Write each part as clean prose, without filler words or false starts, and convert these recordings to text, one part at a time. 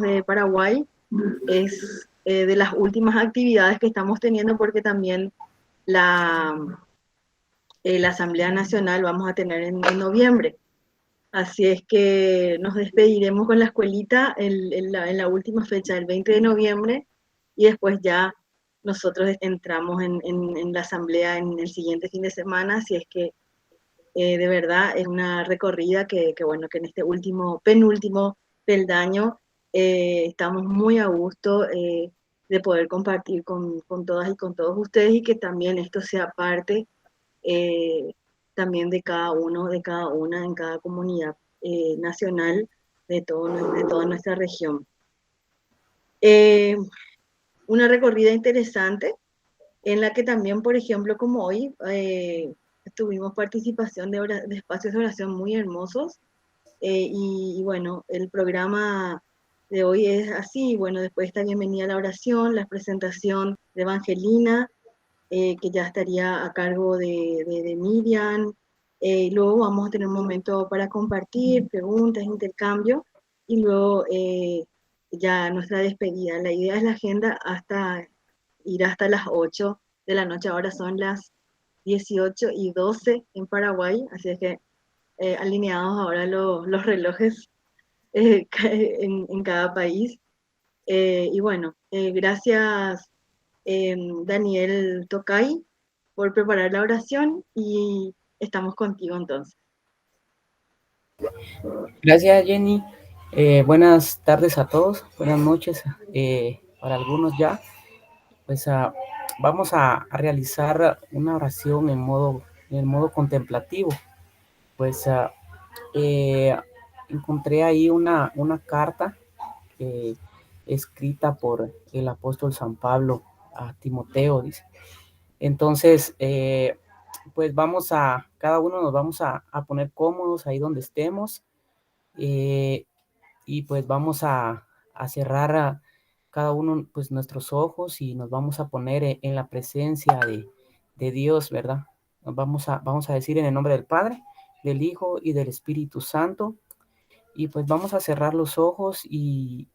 somos de Paraguay, es de las últimas actividades que estamos teniendo porque también la, la Asamblea Nacional vamos a tener en noviembre. Así es que nos despediremos con la escuelita en la última fecha, el 20 de noviembre, y después ya nosotros entramos en la asamblea en el siguiente fin de semana, así es que de verdad es una recorrida bueno, que en este último, penúltimo peldaño estamos muy a gusto de poder compartir con todas y con todos ustedes y que también esto sea parte eh, también de cada uno, de cada una, en cada comunidad nacional de toda nuestra región. Eh, una recorrida interesante en la que también, por ejemplo, como hoy, tuvimos participación de espacios de oración muy hermosos y bueno, el programa de hoy es así, bueno, después está bienvenida a la oración, la presentación de Evangelina, que ya estaría a cargo de Miriam. Luego vamos a tener un momento para compartir, preguntas, intercambio, y luego ya nuestra despedida. La idea es la agenda hasta ir hasta las 8 de la noche. Ahora son las 18:12 en Paraguay, así es que alineados ahora los relojes en cada país. Y bueno, gracias Daniel Tocay por preparar la oración y estamos contigo entonces. Gracias, Jenny. Buenas tardes a todos, buenas noches para algunos ya. Pues vamos a realizar una oración en el modo contemplativo. Pues encontré ahí una carta eh, escrita por el apóstol San Pablo a Timoteo, dice. Entonces, pues cada uno nos vamos a poner cómodos ahí donde estemos. Y pues vamos a cerrar cada uno pues nuestros ojos y nos vamos a poner en la presencia de Dios, ¿verdad? Vamos a decir en el nombre del Padre, del Hijo y del Espíritu Santo, y pues vamos a cerrar los ojos y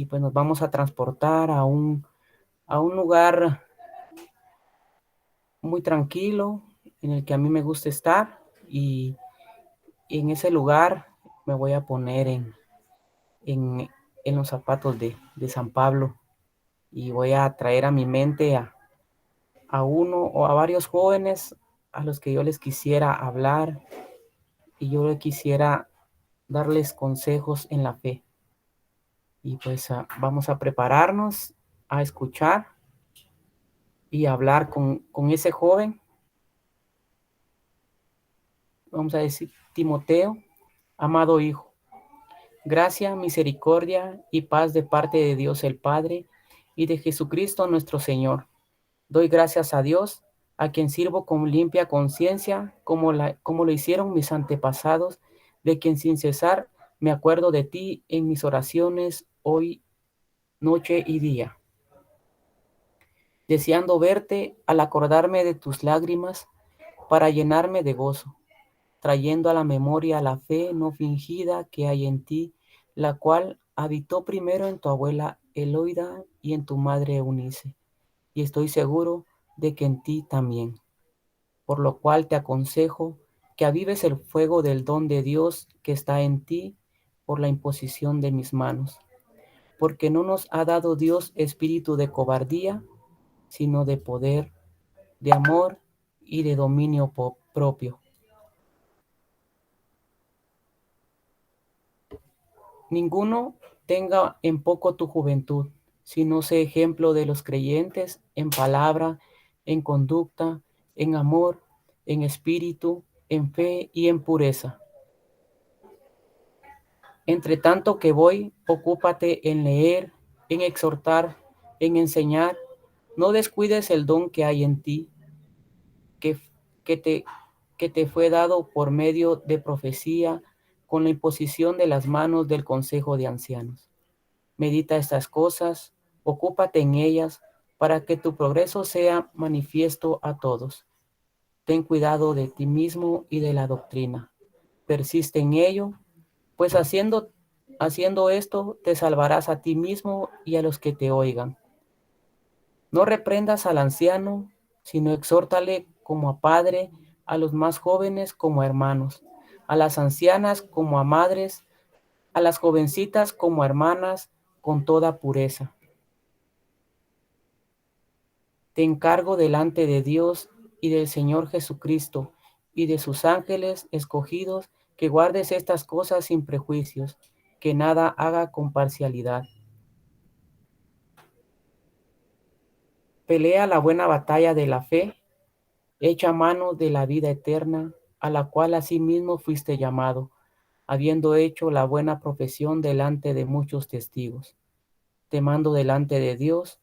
pues nos vamos a transportar a un lugar muy tranquilo en el que a mí me gusta estar, y en ese lugar me voy a poner en, en los zapatos de San Pablo, y voy a traer a mi mente a uno o a varios jóvenes a los que yo les quisiera hablar y yo les quisiera darles consejos en la fe. Y pues vamos a prepararnos a escuchar y hablar con ese joven. Vamos a decir: Timoteo, amado hijo, gracia, misericordia y paz de parte de Dios el Padre y de Jesucristo nuestro Señor. Doy gracias a Dios, a quien sirvo con limpia conciencia, como lo hicieron mis antepasados, de quien sin cesar me acuerdo de ti en mis oraciones hoy, noche y día, deseando verte al acordarme de tus lágrimas para llenarme de gozo, trayendo a la memoria la fe no fingida que hay en ti, la cual habitó primero en tu abuela Eloida y en tu madre Eunice, y estoy seguro de que en ti también. Por lo cual te aconsejo que avives el fuego del don de Dios que está en ti por la imposición de mis manos. Porque no nos ha dado Dios espíritu de cobardía, sino de poder, de amor y de dominio propio. Ninguno tenga en poco tu juventud, sino sé ejemplo de los creyentes en palabra, en conducta, en amor, en espíritu, en fe y en pureza. Entre tanto que voy, ocúpate en leer, en exhortar, en enseñar. No descuides el don que hay en ti, que, que, te, que te fue dado por medio de profecía, con la imposición de las manos del consejo de ancianos. Medita estas cosas, ocúpate en ellas, para que tu progreso sea manifiesto a todos. Ten cuidado de ti mismo y de la doctrina. Persiste en ello, pues haciendo Haciendo esto, te salvarás a ti mismo y a los que te oigan. No reprendas al anciano, sino exhórtale como a padre, a los más jóvenes como a hermanos, a las ancianas como a madres, a las jovencitas como a hermanas, con toda pureza. Te encargo delante de Dios y del Señor Jesucristo y de sus ángeles escogidos, que guardes estas cosas sin prejuicios, que nada haga con parcialidad. Pelea la buena batalla de la fe, echa mano de la vida eterna, a la cual asimismo fuiste llamado, habiendo hecho la buena profesión delante de muchos testigos. Te mando delante de Dios,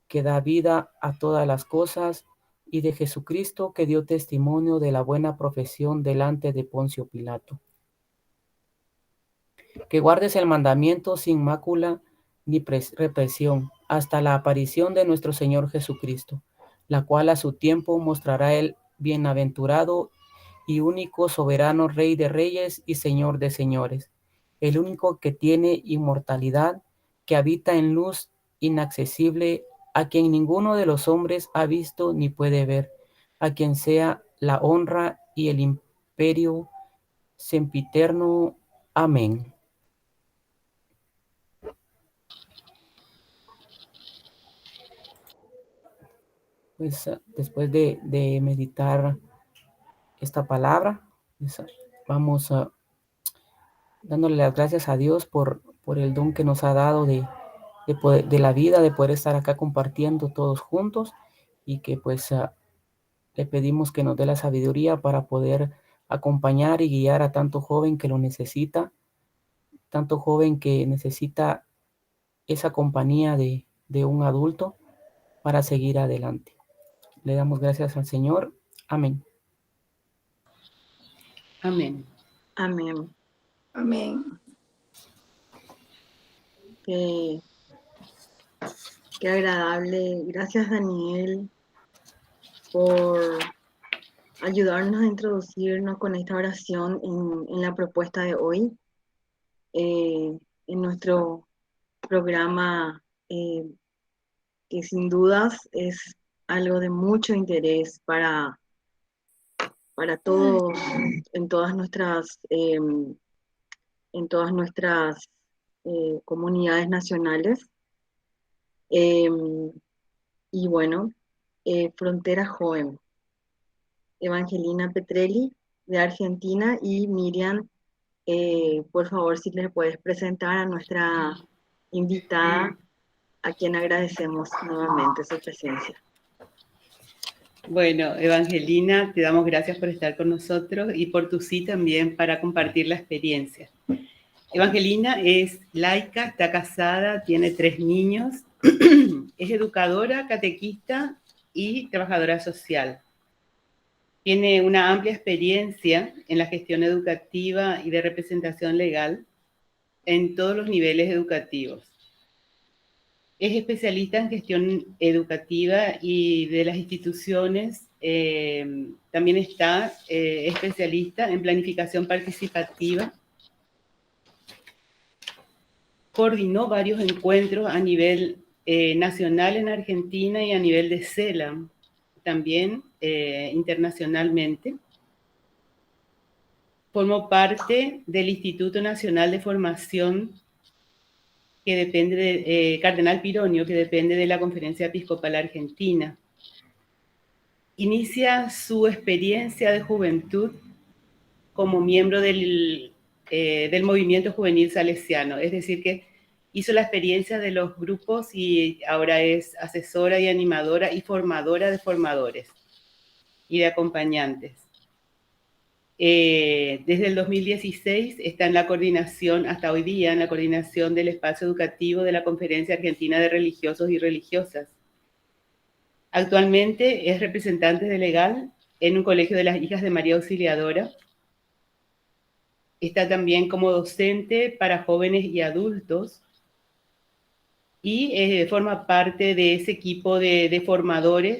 que da vida a todas las cosas, y de Jesucristo, que dio testimonio de la buena profesión delante de Poncio Pilato. Que guardes el mandamiento sin mácula ni represión, hasta la aparición de nuestro Señor Jesucristo, la cual a su tiempo mostrará el bienaventurado y único soberano Rey de reyes y Señor de señores, el único que tiene inmortalidad, que habita en luz inaccesible, a quien ninguno de los hombres ha visto ni puede ver, a quien sea la honra y el imperio sempiterno. Amén. Pues después de meditar esta palabra, pues, vamos dándole las gracias a Dios por el don que nos ha dado de la vida, de poder estar acá compartiendo todos juntos, y que pues le pedimos que nos dé la sabiduría para poder acompañar y guiar a tanto joven que lo necesita, tanto joven que necesita esa compañía de un adulto para seguir adelante. Le damos gracias al Señor. Amén. Amén. Amén. Amén. Qué agradable. Gracias, Daniel, por ayudarnos a introducirnos con esta oración en la propuesta de hoy, en nuestro programa, que sin dudas es algo de mucho interés para todos, en todas nuestras comunidades nacionales. Y bueno, Frontera Joven, Evangelina Petrelli de Argentina y Miriam, por favor, si les puedes presentar a nuestra invitada, a quien agradecemos nuevamente su presencia. Bueno, Evangelina, te damos gracias por estar con nosotros y por tu sí también para compartir la experiencia. Evangelina es laica, está casada, tiene 3 niños, es educadora, catequista y trabajadora social. Tiene una amplia experiencia en la gestión educativa y de representación legal en todos los niveles educativos. Es especialista en gestión educativa y de las instituciones. También está especialista en planificación participativa. Coordinó varios encuentros a nivel nacional en Argentina y a nivel de CELAM, también internacionalmente. Formó parte del Instituto Nacional de Formación que depende de Cardenal Pironio, que depende de la Conferencia Episcopal Argentina. Inicia su experiencia de juventud como miembro del movimiento juvenil salesiano, es decir, que hizo la experiencia de los grupos y ahora es asesora y animadora y formadora de formadores y de acompañantes. Desde el 2016 está en la coordinación, hasta hoy día, en la coordinación del espacio educativo de la Conferencia Argentina de Religiosos y Religiosas. Actualmente es representante de legal en un colegio de las Hijas de María Auxiliadora. Está también como docente para jóvenes y adultos y forma parte de ese equipo de formadores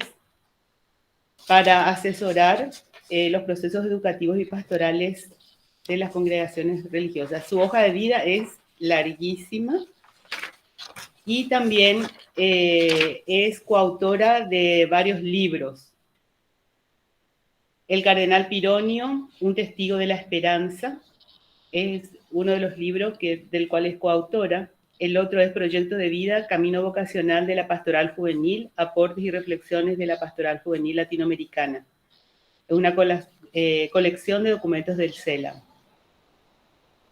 para asesorar los procesos educativos y pastorales de las congregaciones religiosas. Su hoja de vida es larguísima. Y también es coautora de varios libros. El cardenal Pironio, un testigo de la esperanza, es uno de los libros del cual es coautora. El otro es Proyecto de vida, camino vocacional de la pastoral juvenil, aportes y reflexiones de la pastoral juvenil latinoamericana. Es una colección de documentos del CELAM.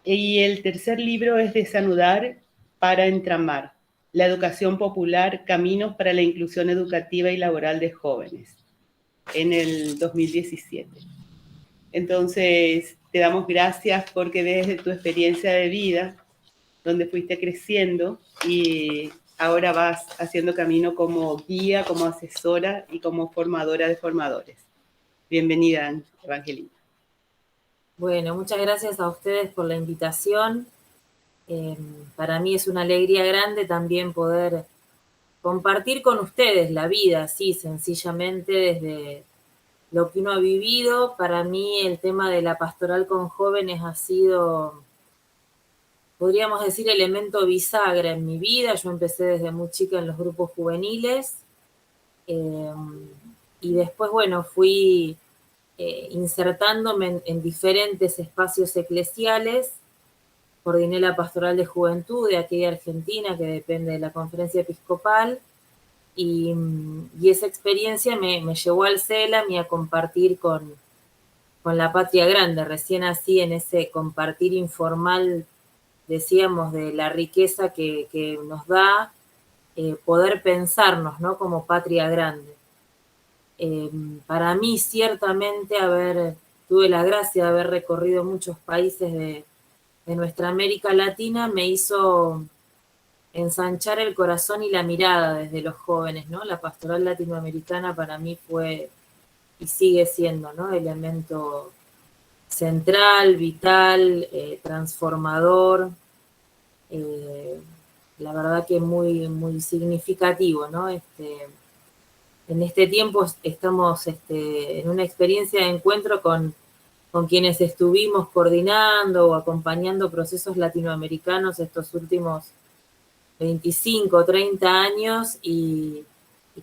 Y el tercer libro es Desanudar para entramar, la educación popular, caminos para la inclusión educativa y laboral de jóvenes, en el 2017. Entonces, te damos gracias porque desde tu experiencia de vida, donde fuiste creciendo y ahora vas haciendo camino como guía, como asesora y como formadora de formadores. Bienvenida, Evangelina. Bueno, muchas gracias a ustedes por la invitación. Para mí es una alegría grande también poder compartir con ustedes la vida, así sencillamente desde lo que uno ha vivido. Para mí el tema de la pastoral con jóvenes ha sido, podríamos decir, elemento bisagra en mi vida. Yo empecé desde muy chica en los grupos juveniles y después, bueno, fui insertándome en diferentes espacios eclesiales. Coordiné la pastoral de juventud de aquella Argentina que depende de la Conferencia Episcopal y esa experiencia me llevó al CELAM y a compartir con la Patria Grande, recién así en ese compartir informal, decíamos, de la riqueza que nos da poder pensarnos, ¿no?, como Patria Grande. Para mí, ciertamente, tuve la gracia de haber recorrido muchos países de nuestra América Latina, me hizo ensanchar el corazón y la mirada desde los jóvenes, ¿no? La pastoral latinoamericana para mí fue y sigue siendo, ¿no?, elemento central, vital, transformador, la verdad que muy, muy significativo, ¿no? En este tiempo estamos en una experiencia de encuentro con quienes estuvimos coordinando o acompañando procesos latinoamericanos estos últimos 25, 30 años y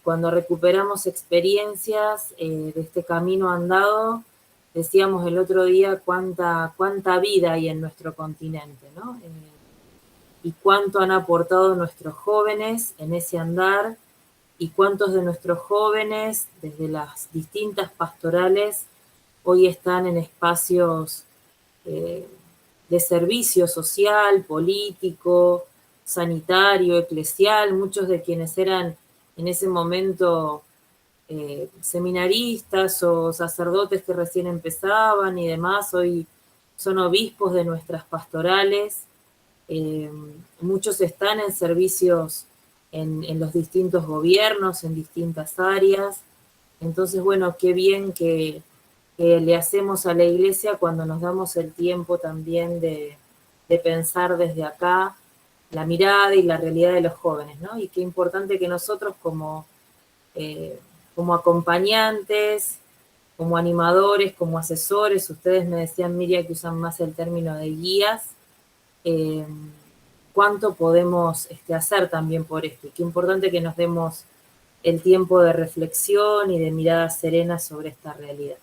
cuando recuperamos experiencias de este camino andado, decíamos el otro día cuánta vida hay en nuestro continente, ¿no? Y cuánto han aportado nuestros jóvenes en ese andar y cuántos de nuestros jóvenes desde las distintas pastorales hoy están en espacios de servicio social, político, sanitario, eclesial, muchos de quienes eran en ese momento seminaristas o sacerdotes que recién empezaban y demás, hoy son obispos de nuestras pastorales. Muchos están en servicios en los distintos gobiernos, en distintas áreas. Entonces, bueno, qué bien que le hacemos a la iglesia cuando nos damos el tiempo también de pensar desde acá la mirada y la realidad de los jóvenes, ¿no? Y qué importante que nosotros como acompañantes, como animadores, como asesores, ustedes me decían, Miriam, que usan más el término de guías, cuánto podemos hacer también por esto. Y qué importante que nos demos el tiempo de reflexión y de mirada serena sobre esta realidad.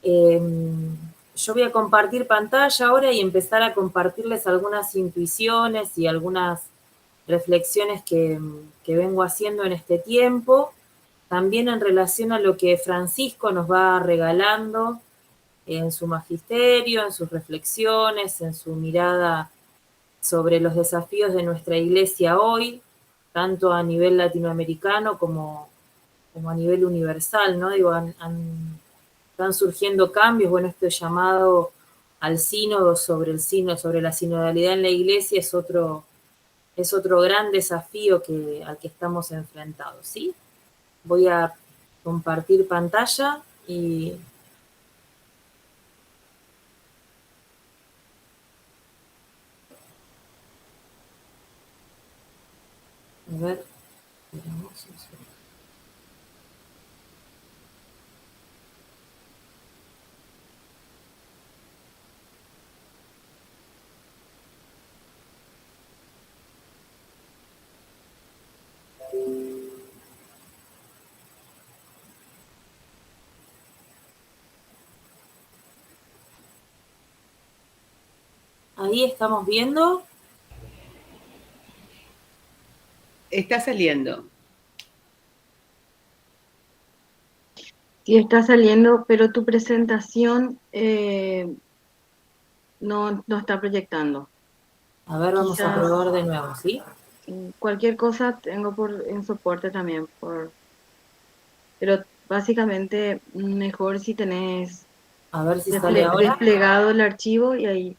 Yo voy a compartir pantalla ahora y empezar a compartirles algunas intuiciones y algunas reflexiones que vengo haciendo en este tiempo, también en relación a lo que Francisco nos va regalando en su magisterio, en sus reflexiones, en su mirada sobre los desafíos de nuestra iglesia hoy, tanto a nivel latinoamericano como a nivel universal, ¿no? Digo, están surgiendo cambios, bueno, este llamado al sínodo sobre la sinodalidad en la iglesia es otro gran desafío al que estamos enfrentados, ¿sí? Voy a compartir pantalla y a ver, esperamos un segundo. Ahí estamos viendo. Está saliendo. Sí, está saliendo, pero tu presentación no está proyectando. A ver, vamos a Quizás probar de nuevo, ¿sí? cualquier cosa tengo en soporte también, pero básicamente mejor si tenés A ver si sale ahora. desplegado el archivo y ahí,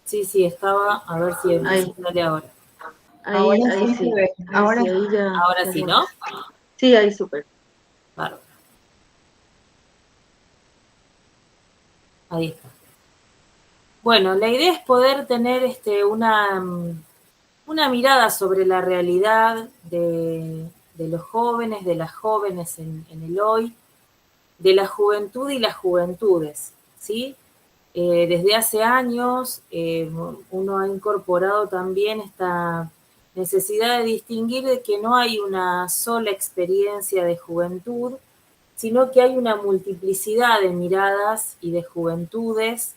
Sí, estaba. A ver si ahí, sale ahora. ahí Sí se sí, ve. Ahora sí, ahí ya. Ahora ya sí, se ¿no? ve. Sí, ahí súper. Bárbaro. Ahí está. Bueno, la idea es poder tener una mirada sobre la realidad de los jóvenes, de las jóvenes en el hoy, de la juventud y las juventudes, ¿sí? Desde hace años uno ha incorporado también esta necesidad de distinguir de que no hay una sola experiencia de juventud, sino que hay una multiplicidad de miradas y de juventudes,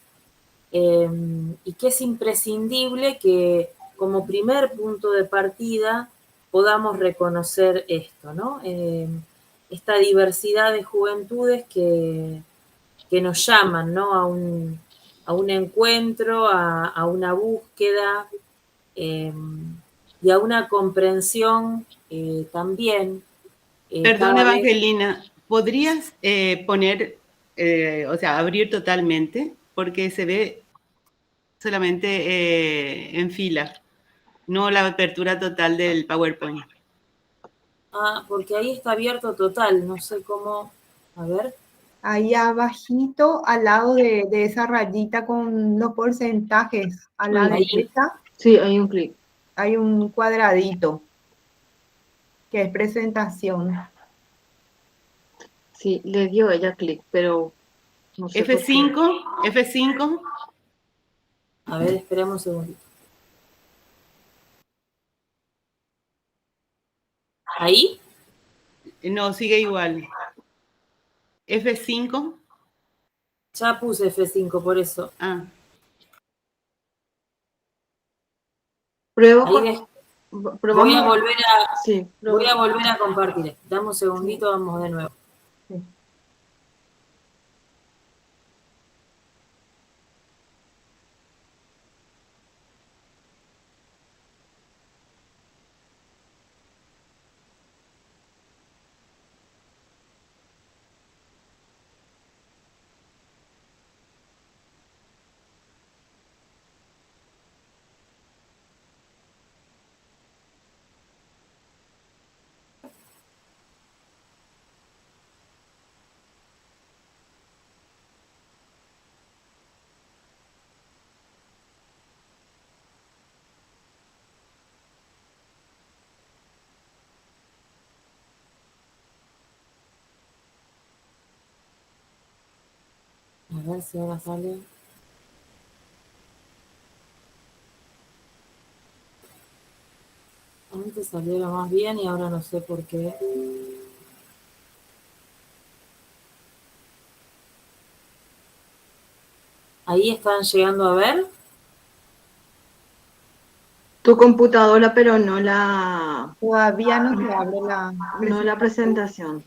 y que es imprescindible que como primer punto de partida podamos reconocer esto, ¿no? Esta diversidad de juventudes que nos llaman, ¿no? A un encuentro, a una búsqueda y a una comprensión también. Perdón, Cada vez. Evangelina, ¿podrías poner, o sea, abrir totalmente? Porque se ve solamente en fila, no la apertura total del PowerPoint. Ah, porque ahí está abierto total, no sé cómo. A ver. ahí abajito, al lado de esa rayita con los porcentajes, a la Ahí. derecha, Sí, hay un clic. hay un cuadradito que es presentación. Sí, le dio ella clic, pero no sé por qué. F5. A ver, esperemos un segundito. ¿Ahí? No, sigue igual. F5. Ya puse F5, por eso. Ah, Pruebo Ahí ves. probamos. Sí, Voy a volver a compartir. Dame un segundito, vamos de nuevo. Sí. A ver si ahora sale. Antes salió lo más bien y ahora no sé por qué. Ahí están llegando a ver. Tu computadora, pero no la, Todavía no se abre la no la presentación.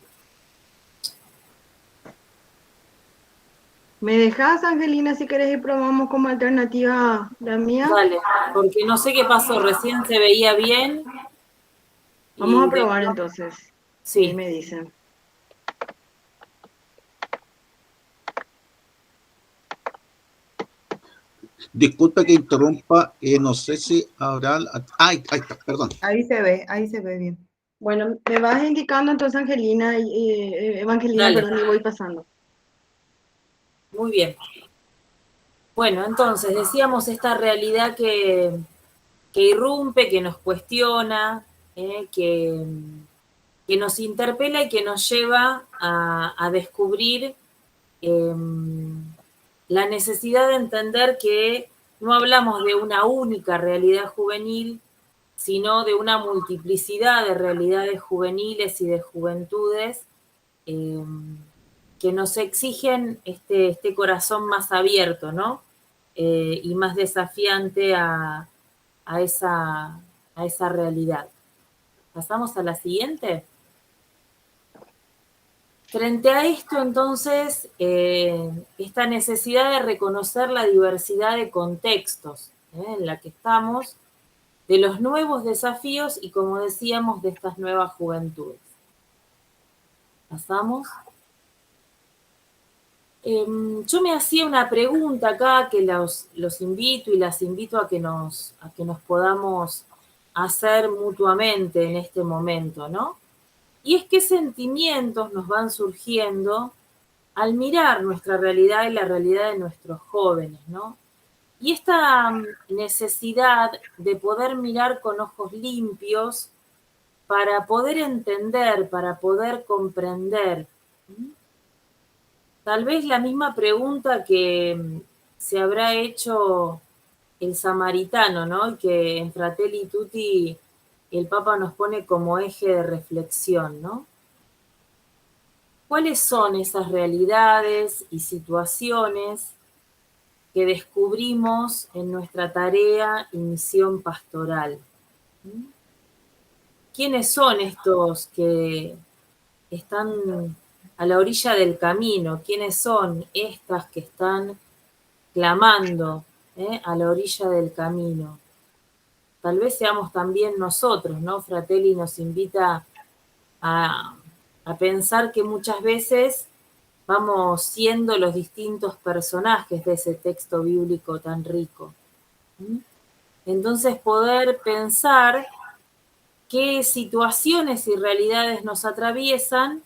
¿Me dejas, Angelina, si querés y probamos como alternativa la mía? Dale, porque no sé qué pasó. Recién se veía bien. Vamos a probar entonces. Sí. Me dicen. Disculpe que interrumpa, no sé si habrá... ahí está, perdón. ahí se ve bien. Bueno, me vas indicando entonces, Angelina, Evangelina, Dale. perdón, y voy pasando. Muy bien. Bueno, entonces decíamos esta realidad que irrumpe, que nos cuestiona, que nos interpela y que nos lleva a descubrir la necesidad de entender que no hablamos de una única realidad juvenil, sino de una multiplicidad de realidades juveniles y de juventudes que nos exigen este corazón más abierto, ¿no? y más desafiante a esa realidad. ¿Pasamos a la siguiente? Frente a esto, entonces, esta necesidad de reconocer la diversidad de contextos en la que estamos, de los nuevos desafíos y, como decíamos, de estas nuevas juventudes. ¿Pasamos? Yo me hacía una pregunta acá que los invito y las invito a que nos podamos hacer mutuamente en este momento, ¿no? Y es qué sentimientos nos van surgiendo al mirar nuestra realidad y la realidad de nuestros jóvenes, ¿no? Y esta necesidad de poder mirar con ojos limpios para poder entender, para poder comprender. Tal vez la misma pregunta que se habrá hecho el samaritano, ¿no? Que en Fratelli Tutti el Papa nos pone como eje de reflexión, ¿no? ¿Cuáles son esas realidades y situaciones que descubrimos en nuestra tarea y misión pastoral? ¿Quiénes son estos que están a la orilla del camino? ¿Quiénes son estas que están clamando a la orilla del camino? Tal vez seamos también nosotros, ¿no? Fratelli nos invita a pensar que muchas veces vamos siendo los distintos personajes de ese texto bíblico tan rico. Entonces poder pensar qué situaciones y realidades nos atraviesan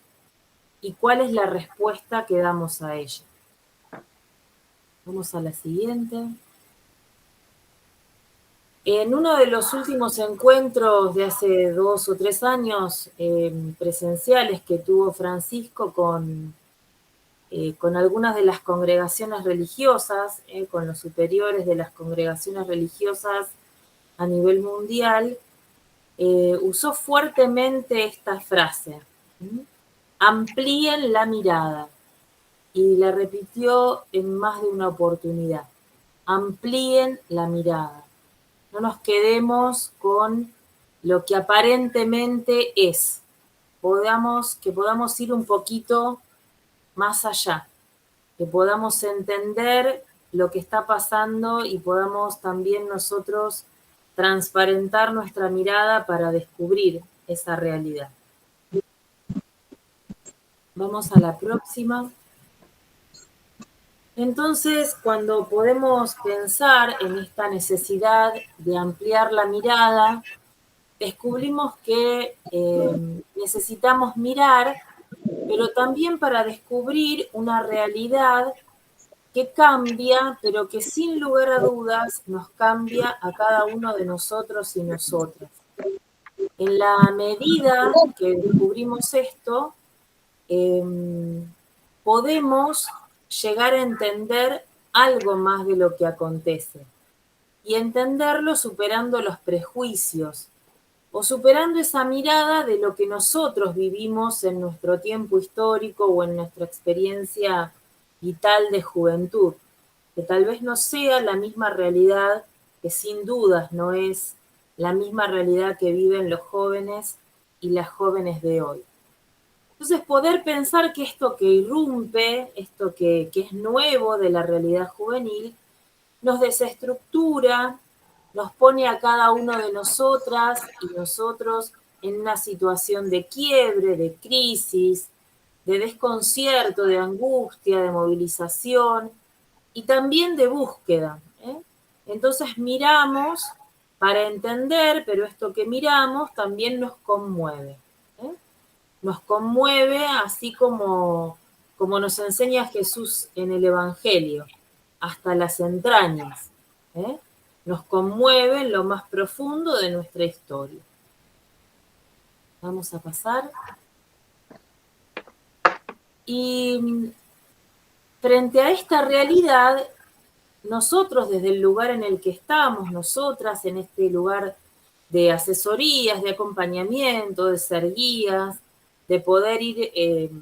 y cuál es la respuesta que damos a ella. Vamos a la siguiente. En uno de los últimos encuentros de hace 2 o 3 años presenciales que tuvo Francisco con algunas de las congregaciones religiosas, con los superiores de las congregaciones religiosas a nivel mundial, usó fuertemente esta frase: amplíen la mirada, y la repitió en más de una oportunidad: amplíen la mirada. No nos quedemos con lo que aparentemente es, que podamos ir un poquito más allá, que podamos entender lo que está pasando y podamos también nosotros transparentar nuestra mirada para descubrir esa realidad. Vamos a la próxima. Entonces, cuando podemos pensar en esta necesidad de ampliar la mirada, descubrimos que necesitamos mirar, pero también para descubrir una realidad que cambia, pero que sin lugar a dudas nos cambia a cada uno de nosotros y nosotras. En la medida que descubrimos esto, podemos llegar a entender algo más de lo que acontece. Y entenderlo superando los prejuicios o superando esa mirada de lo que nosotros vivimos en nuestro tiempo histórico o en nuestra experiencia vital de juventud, que tal vez no sea la misma realidad, que sin dudas no es la misma realidad que viven los jóvenes y las jóvenes de hoy. Entonces, poder pensar que esto que irrumpe, esto que es nuevo de la realidad juvenil, nos desestructura, nos pone a cada uno de nosotras y nosotros en una situación de quiebre, de crisis, de desconcierto, de angustia, de movilización y también de búsqueda. Entonces miramos para entender, pero esto que miramos también nos conmueve. Nos conmueve así como nos enseña Jesús en el Evangelio, hasta las entrañas. Nos conmueve en lo más profundo de nuestra historia. Vamos a pasar. Y frente a esta realidad, nosotros desde el lugar en el que estamos, nosotras en este lugar de asesorías, de acompañamiento, de ser guías, de poder ir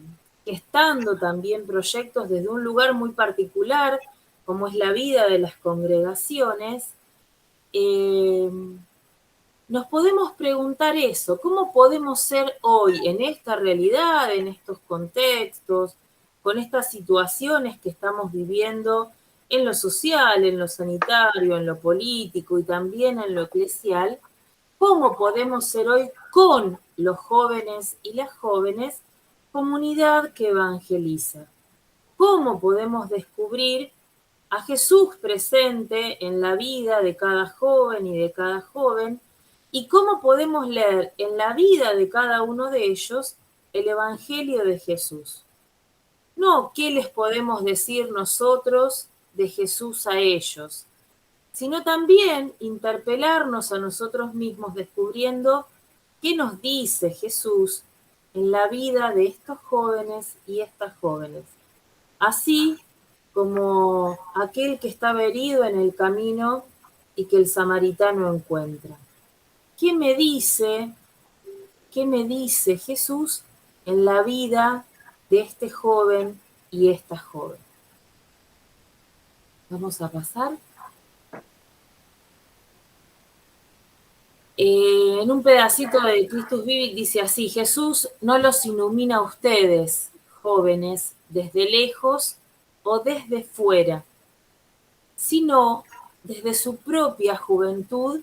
gestando también proyectos desde un lugar muy particular, como es la vida de las congregaciones, nos podemos preguntar eso, ¿cómo podemos ser hoy en esta realidad, en estos contextos, con estas situaciones que estamos viviendo en lo social, en lo sanitario, en lo político y también en lo eclesial? ¿Cómo podemos ser hoy con los jóvenes y las jóvenes comunidad que evangeliza? ¿Cómo podemos descubrir a Jesús presente en la vida de cada joven y de cada joven? ¿Y cómo podemos leer en la vida de cada uno de ellos el Evangelio de Jesús? No qué les podemos decir nosotros de Jesús a ellos, sino también interpelarnos a nosotros mismos descubriendo qué nos dice Jesús en la vida de estos jóvenes y estas jóvenes. Así como aquel que estaba herido en el camino y que el samaritano encuentra. ¿Qué me dice Jesús en la vida de este joven y esta joven? Vamos a pasar. En un pedacito de Christus Vivit dice así: Jesús no los ilumina a ustedes, jóvenes, desde lejos o desde fuera, sino desde su propia juventud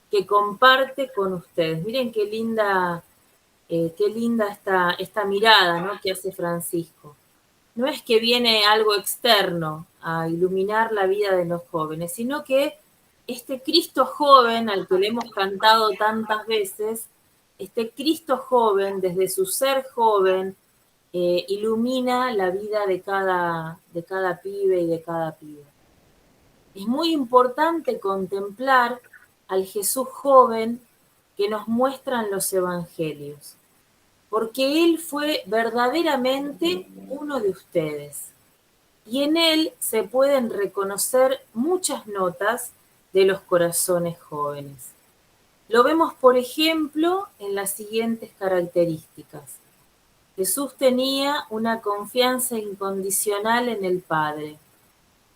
que comparte con ustedes. Miren qué linda esta mirada, ¿no?, que hace Francisco. No es que viene algo externo a iluminar la vida de los jóvenes, sino que este Cristo joven al que le hemos cantado tantas veces, este Cristo joven, desde su ser joven, ilumina la vida de cada pibe y de cada piba. Es muy importante contemplar al Jesús joven que nos muestran los evangelios, porque Él fue verdaderamente uno de ustedes. Y en Él se pueden reconocer muchas notas de los corazones jóvenes. Lo vemos, por ejemplo, en las siguientes características. Jesús tenía una confianza incondicional en el Padre,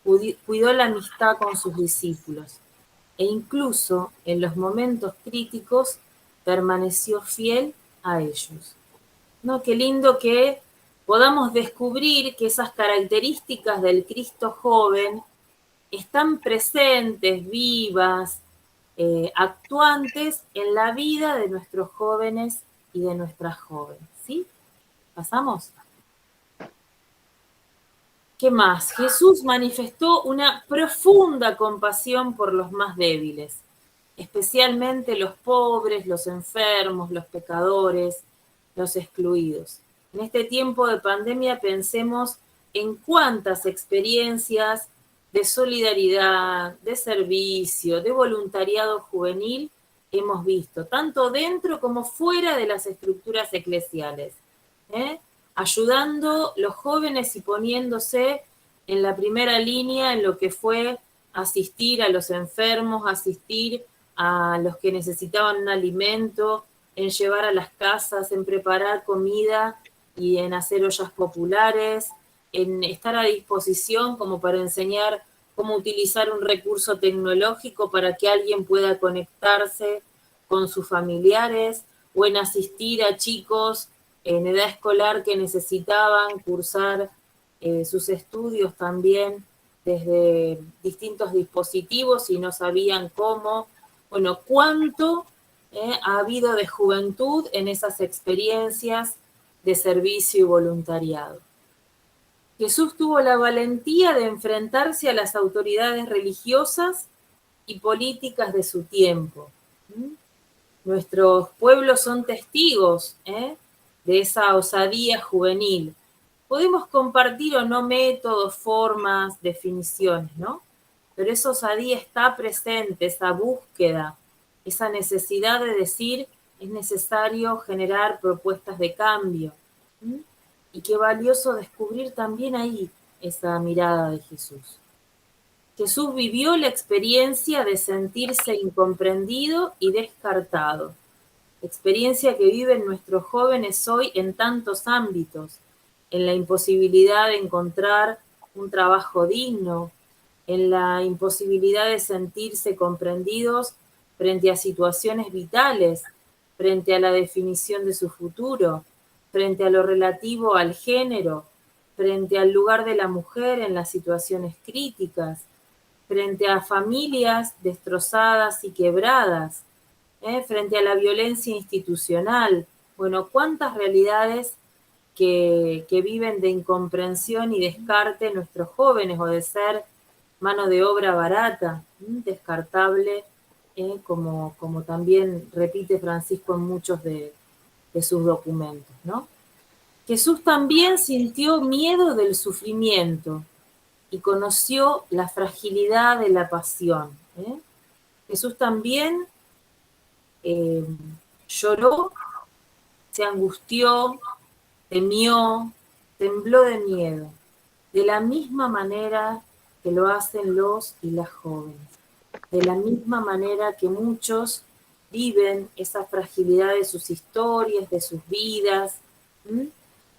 cuidó la amistad con sus discípulos e incluso en los momentos críticos permaneció fiel a ellos. ¿No? Qué lindo que podamos descubrir que esas características del Cristo joven están presentes, vivas, actuantes en la vida de nuestros jóvenes y de nuestras jóvenes. ¿Sí? ¿Pasamos? ¿Qué más? Jesús manifestó una profunda compasión por los más débiles, especialmente los pobres, los enfermos, los pecadores, los excluidos. En este tiempo de pandemia pensemos en cuántas experiencias de solidaridad, de servicio, de voluntariado juvenil hemos visto, tanto dentro como fuera de las estructuras eclesiales, ayudando los jóvenes y poniéndose en la primera línea en lo que fue asistir a los enfermos, asistir a los que necesitaban un alimento, en llevar a las casas, en preparar comida y en hacer ollas populares, en estar a disposición como para enseñar cómo utilizar un recurso tecnológico para que alguien pueda conectarse con sus familiares, o en asistir a chicos en edad escolar que necesitaban cursar sus estudios también desde distintos dispositivos y no sabían cómo. Bueno, cuánto ha habido de juventud en esas experiencias de servicio y voluntariado. Jesús tuvo la valentía de enfrentarse a las autoridades religiosas y políticas de su tiempo. Nuestros pueblos son testigos de esa osadía juvenil. Podemos compartir o no métodos, formas, definiciones, ¿no? Pero esa osadía está presente, esa búsqueda, esa necesidad de decir, es necesario generar propuestas de cambio. Y qué valioso descubrir también ahí esa mirada de Jesús. Jesús vivió la experiencia de sentirse incomprendido y descartado, experiencia que viven nuestros jóvenes hoy en tantos ámbitos, en la imposibilidad de encontrar un trabajo digno, en la imposibilidad de sentirse comprendidos frente a situaciones vitales, frente a la definición de su futuro, frente a lo relativo al género, frente al lugar de la mujer en las situaciones críticas, frente a familias destrozadas y quebradas, frente a la violencia institucional. Bueno, cuántas realidades que viven de incomprensión y descarte nuestros jóvenes, o de ser mano de obra barata, descartable, como también repite Francisco en muchos de sus documentos, ¿no? Jesús también sintió miedo del sufrimiento y conoció la fragilidad de la pasión. Jesús también lloró, se angustió, temió, tembló de miedo, de la misma manera que lo hacen los y las jóvenes, de la misma manera que muchos viven esa fragilidad de sus historias, de sus vidas,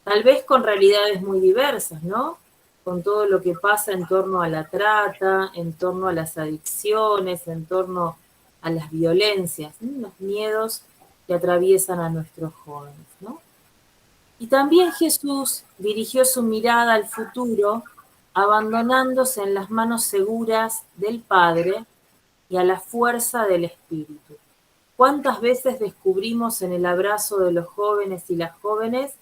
tal vez con realidades muy diversas, ¿no? Con todo lo que pasa en torno a la trata, en torno a las adicciones, en torno a las violencias, los miedos que atraviesan a nuestros jóvenes, ¿no? Y también Jesús dirigió su mirada al futuro, abandonándose en las manos seguras del Padre y a la fuerza del Espíritu. ¿Cuántas veces descubrimos en el abrazo de los jóvenes y las jóvenes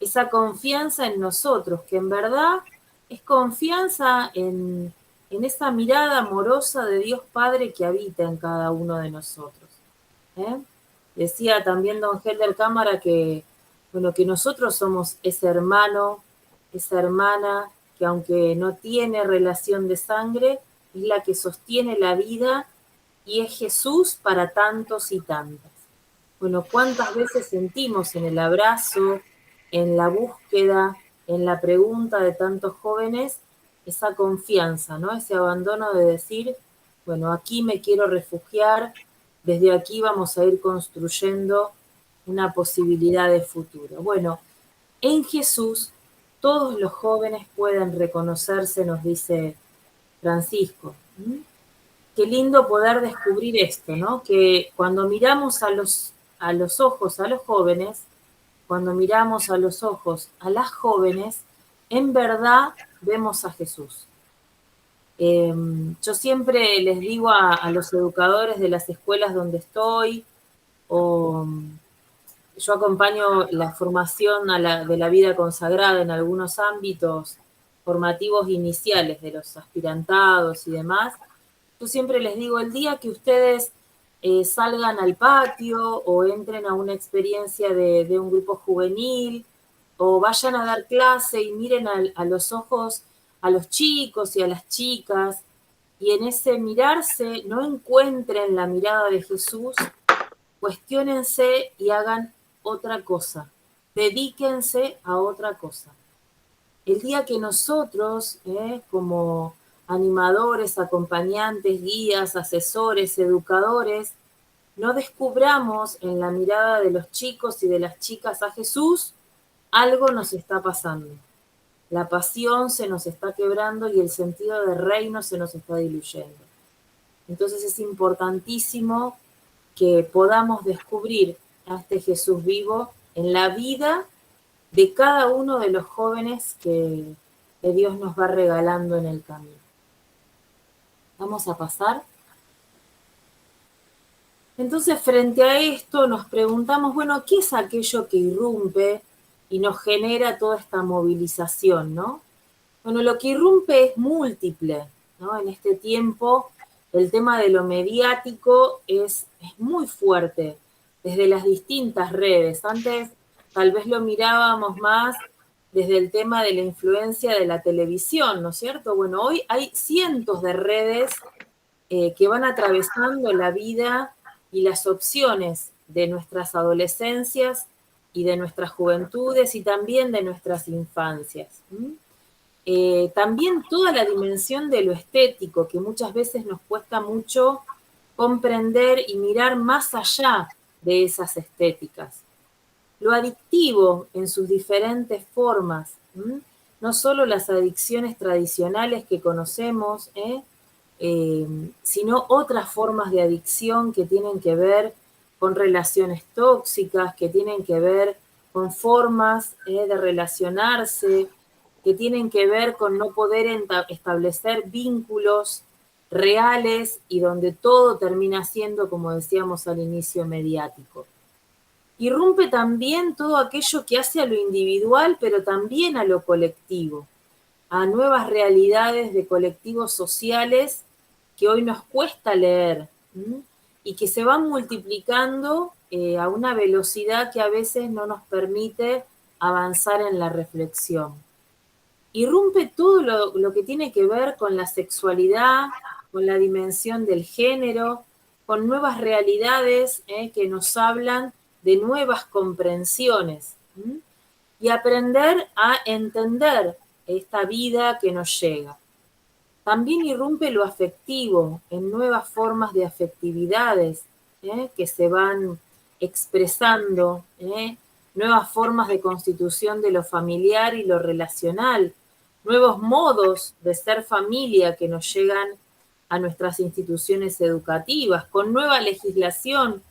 esa confianza en nosotros, que en verdad es confianza en esa mirada amorosa de Dios Padre que habita en cada uno de nosotros? Decía también don Helder Cámara que, bueno, que nosotros somos ese hermano, esa hermana que aunque no tiene relación de sangre, es la que sostiene la vida y es Jesús para tantos y tantas. Bueno, ¿cuántas veces sentimos en el abrazo, en la búsqueda, en la pregunta de tantos jóvenes, esa confianza, ¿no? Ese abandono de decir, bueno, aquí me quiero refugiar, desde aquí vamos a ir construyendo una posibilidad de futuro. Bueno, en Jesús todos los jóvenes pueden reconocerse, nos dice Francisco. Qué lindo poder descubrir esto, ¿no? Que cuando miramos a los ojos a los jóvenes, cuando miramos a los ojos a las jóvenes, en verdad vemos a Jesús. Yo siempre les digo a los educadores de las escuelas donde estoy, o yo acompaño la formación de la vida consagrada en algunos ámbitos formativos iniciales de los aspirantados y demás. Yo siempre les digo, el día que ustedes salgan al patio o entren a una experiencia de un grupo juvenil o vayan a dar clase y miren a los ojos a los chicos y a las chicas y en ese mirarse no encuentren la mirada de Jesús, cuestiónense y hagan otra cosa, dedíquense a otra cosa. El día que nosotros, como animadores, acompañantes, guías, asesores, educadores, no descubramos en la mirada de los chicos y de las chicas a Jesús, algo nos está pasando. La pasión se nos está quebrando y el sentido de reino se nos está diluyendo. Entonces es importantísimo que podamos descubrir a este Jesús vivo en la vida de cada uno de los jóvenes que Dios nos va regalando en el camino. Vamos a pasar. Entonces, frente a esto, nos preguntamos, bueno, ¿qué es aquello que irrumpe y nos genera toda esta movilización, ¿no? Bueno, lo que irrumpe es múltiple, ¿no? En este tiempo, el tema de lo mediático es muy fuerte, desde las distintas redes. Antes, tal vez lo mirábamos más desde el tema de la influencia de la televisión, ¿no es cierto? Bueno, hoy hay cientos de redes que van atravesando la vida y las opciones de nuestras adolescencias y de nuestras juventudes y también de nuestras infancias. También toda la dimensión de lo estético, que muchas veces nos cuesta mucho comprender y mirar más allá de esas estéticas. Lo adictivo en sus diferentes formas, no solo las adicciones tradicionales que conocemos, sino otras formas de adicción que tienen que ver con relaciones tóxicas, que tienen que ver con formas de relacionarse, que tienen que ver con no poder establecer vínculos reales y donde todo termina siendo, como decíamos al inicio, mediático. Irrumpe también todo aquello que hace a lo individual, pero también a lo colectivo, a nuevas realidades de colectivos sociales que hoy nos cuesta leer, y que se van multiplicando a una velocidad que a veces no nos permite avanzar en la reflexión. Irrumpe todo lo que tiene que ver con la sexualidad, con la dimensión del género, con nuevas realidades que nos hablan de nuevas comprensiones, y aprender a entender esta vida que nos llega. También irrumpe lo afectivo en nuevas formas de afectividades que se van expresando, nuevas formas de constitución de lo familiar y lo relacional, nuevos modos de ser familia que nos llegan a nuestras instituciones educativas, con nueva legislación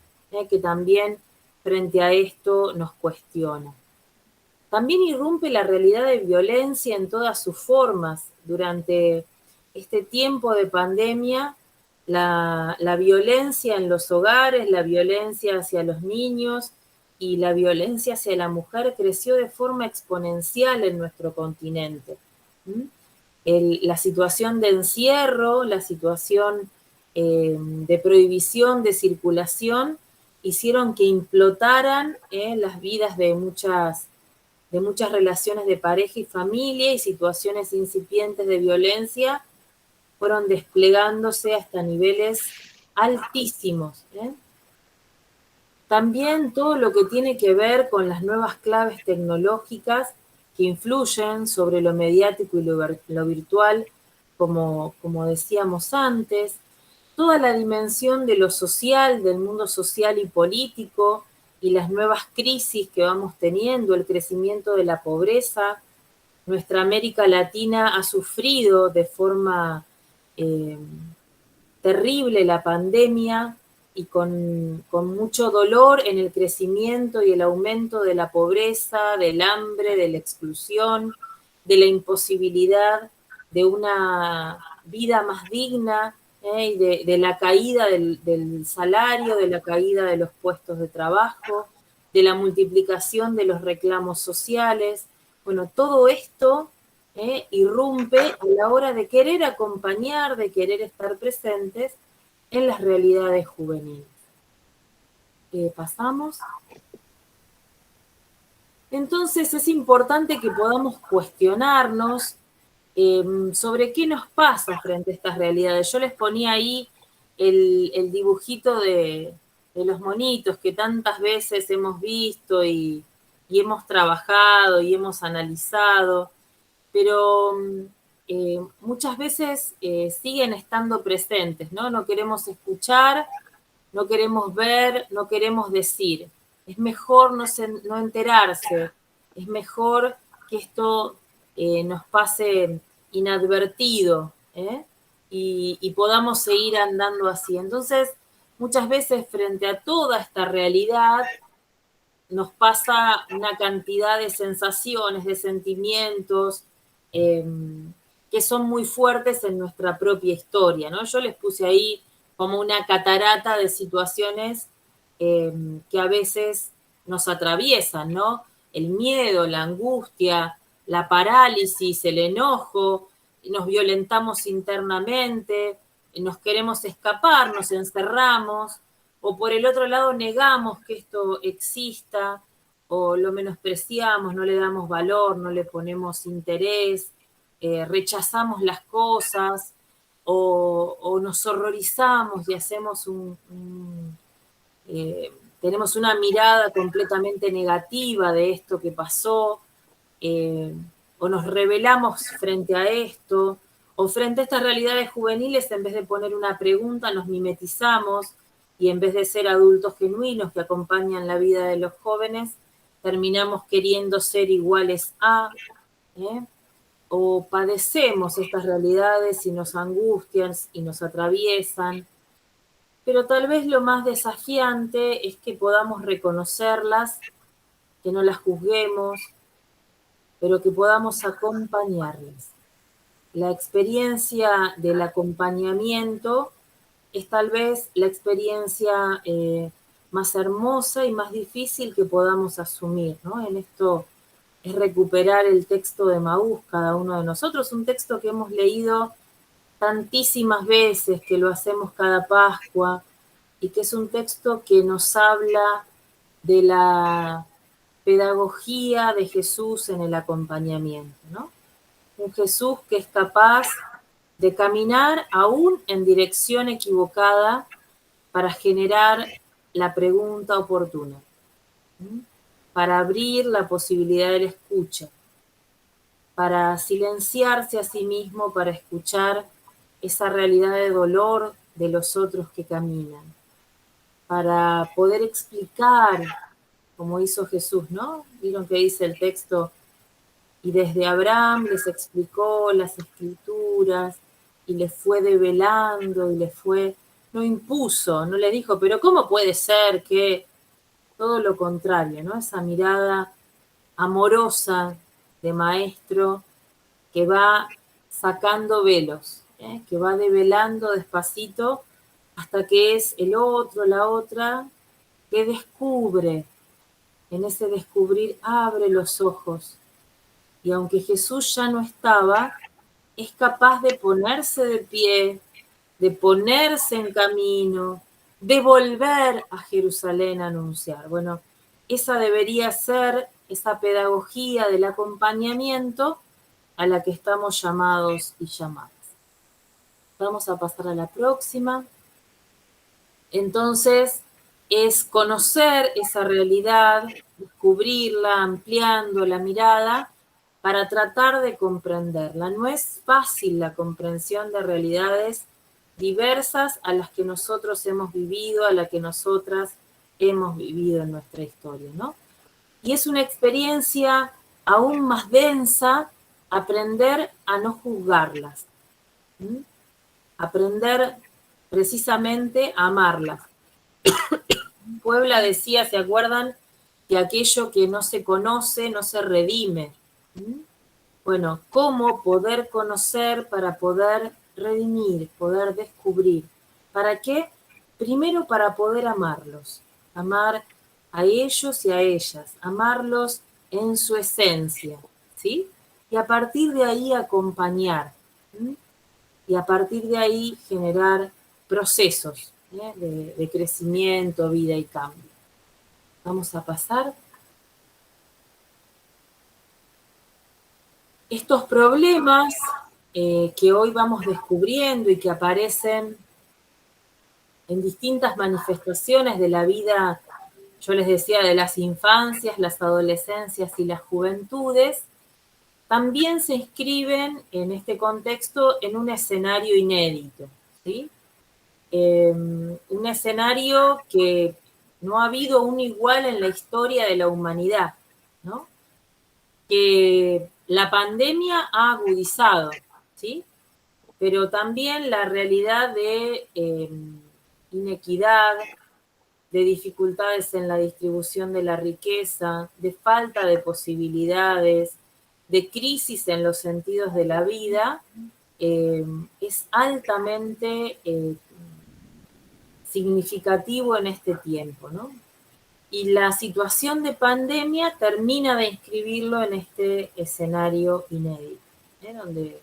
que también frente a esto nos cuestiona. También irrumpe la realidad de violencia en todas sus formas. Durante este tiempo de pandemia, la violencia en los hogares, la violencia hacia los niños y la violencia hacia la mujer creció de forma exponencial en nuestro continente. La situación de encierro, la situación de prohibición de circulación hicieron que implotaran las vidas de muchas relaciones de pareja y familia, y situaciones incipientes de violencia fueron desplegándose hasta niveles altísimos. También todo lo que tiene que ver con las nuevas claves tecnológicas que influyen sobre lo mediático y lo virtual, como decíamos antes, toda la dimensión de lo social, del mundo social y político, y las nuevas crisis que vamos teniendo, el crecimiento de la pobreza. Nuestra América Latina ha sufrido de forma terrible la pandemia, y con mucho dolor en el crecimiento y el aumento de la pobreza, del hambre, de la exclusión, de la imposibilidad de una vida más digna, y de la caída del salario, de la caída de los puestos de trabajo, de la multiplicación de los reclamos sociales. Bueno, todo esto irrumpe a la hora de querer acompañar, de querer estar presentes en las realidades juveniles. Pasamos. Entonces es importante que podamos cuestionarnos sobre qué nos pasa frente a estas realidades. Yo les ponía ahí el dibujito de los monitos que tantas veces hemos visto y hemos trabajado y hemos analizado, pero muchas veces siguen estando presentes, ¿no? No queremos escuchar, no queremos ver, no queremos decir. Es mejor no enterarse, es mejor que esto nos pase inadvertido, y podamos seguir andando así. Entonces, muchas veces frente a toda esta realidad, nos pasa una cantidad de sensaciones, de sentimientos, que son muy fuertes en nuestra propia historia, ¿no? Yo les puse ahí como una catarata de situaciones que a veces nos atraviesan, ¿no? El miedo, la angustia, la parálisis, el enojo, nos violentamos internamente, nos queremos escapar, nos encerramos, o por el otro lado negamos que esto exista, o lo menospreciamos, no le damos valor, no le ponemos interés, rechazamos las cosas, o nos horrorizamos y hacemos tenemos una mirada completamente negativa de esto que pasó, o nos rebelamos frente a esto, o frente a estas realidades juveniles, en vez de poner una pregunta, nos mimetizamos, y en vez de ser adultos genuinos que acompañan la vida de los jóvenes, terminamos queriendo ser iguales a, o padecemos estas realidades y nos angustian y nos atraviesan, pero tal vez lo más desafiante es que podamos reconocerlas, que no las juzguemos, pero que podamos acompañarlas. La experiencia del acompañamiento es tal vez la experiencia más hermosa y más difícil que podamos asumir, ¿no? En esto es recuperar el texto de Maús, cada uno de nosotros, un texto que hemos leído tantísimas veces, que lo hacemos cada Pascua, y que es un texto que nos habla de la pedagogía de Jesús en el acompañamiento, ¿no? Un Jesús que es capaz de caminar aún en dirección equivocada para generar la pregunta oportuna, para abrir la posibilidad de la escucha, para silenciarse a sí mismo, para escuchar esa realidad de dolor de los otros que caminan, para poder explicar, como hizo Jesús, ¿no? Vieron que dice el texto, y desde Abraham les explicó las escrituras, y les fue develando, y les fue, no impuso, no le dijo, pero ¿cómo puede ser que todo lo contrario, ¿no? Esa mirada amorosa de maestro que va sacando velos, que va develando despacito hasta que es el otro, la otra, que descubre, en ese descubrir abre los ojos. Y aunque Jesús ya no estaba, es capaz de ponerse de pie, de ponerse en camino, de volver a Jerusalén a anunciar. Bueno, esa debería ser esa pedagogía del acompañamiento a la que estamos llamados y llamadas. Vamos a pasar a la próxima. Entonces, es conocer esa realidad, descubrirla, ampliando la mirada para tratar de comprenderla. No es fácil la comprensión de realidades diversas a las que nosotros hemos vivido, a las que nosotras hemos vivido en nuestra historia, ¿no? Y es una experiencia aún más densa aprender a no juzgarlas, ¿sí? Aprender precisamente a amarlas. Puebla decía, ¿se acuerdan? Que aquello que no se conoce no se redime. Bueno, ¿cómo poder conocer para poder redimir, poder descubrir? ¿Para qué? Primero para poder amarlos, amar a ellos y a ellas, amarlos en su esencia, ¿sí? Y a partir de ahí acompañar, ¿sí? Y a partir de ahí generar procesos de crecimiento, vida y cambio. Vamos a pasar. Estos problemas que hoy vamos descubriendo y que aparecen en distintas manifestaciones de la vida, yo les decía, de las infancias, las adolescencias y las juventudes, también se inscriben en este contexto en un escenario inédito, ¿sí? Un escenario que no ha habido un igual en la historia de la humanidad, ¿no? Que la pandemia ha agudizado, ¿sí? Pero también la realidad de inequidad, de dificultades en la distribución de la riqueza, de falta de posibilidades, de crisis en los sentidos de la vida, es altamente significativo en este tiempo, ¿no? Y la situación de pandemia termina de inscribirlo en este escenario inédito, donde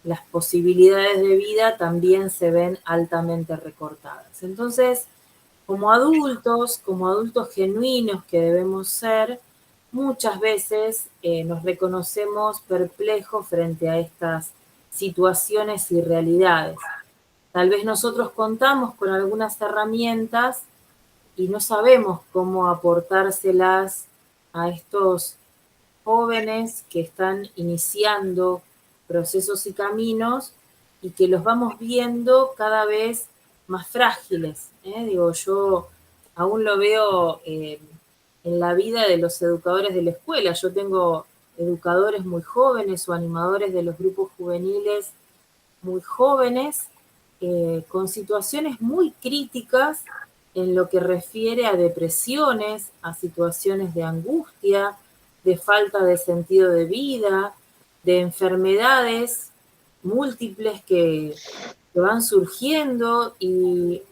las posibilidades de vida también se ven altamente recortadas. Entonces, como adultos genuinos que debemos ser, muchas veces nos reconocemos perplejos frente a estas situaciones y realidades. Tal vez nosotros contamos con algunas herramientas y no sabemos cómo aportárselas a estos jóvenes que están iniciando procesos y caminos y que los vamos viendo cada vez más frágiles. Digo, yo aún lo veo en la vida de los educadores de la escuela. Yo tengo educadores muy jóvenes o animadores de los grupos juveniles muy jóvenes, con situaciones muy críticas en lo que refiere a depresiones, a situaciones de angustia, de falta de sentido de vida, de enfermedades múltiples que van surgiendo y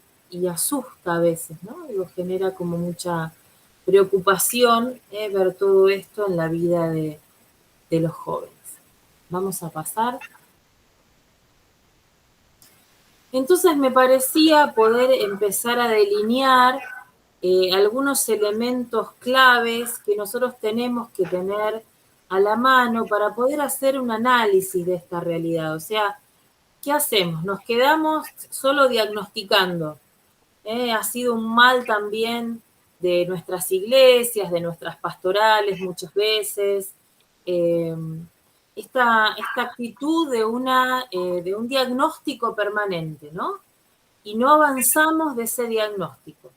asusta a veces, ¿no? Digo, genera como mucha preocupación ver todo esto en la vida de los jóvenes. Vamos a pasar. Entonces me parecía poder empezar a delinear algunos elementos claves que nosotros tenemos que tener a la mano para poder hacer un análisis de esta realidad. O sea, ¿qué hacemos? Nos quedamos solo diagnosticando. Ha sido un mal también de nuestras iglesias, de nuestras pastorales muchas veces. Esta actitud de un diagnóstico permanente, ¿no? Y no avanzamos de ese diagnóstico.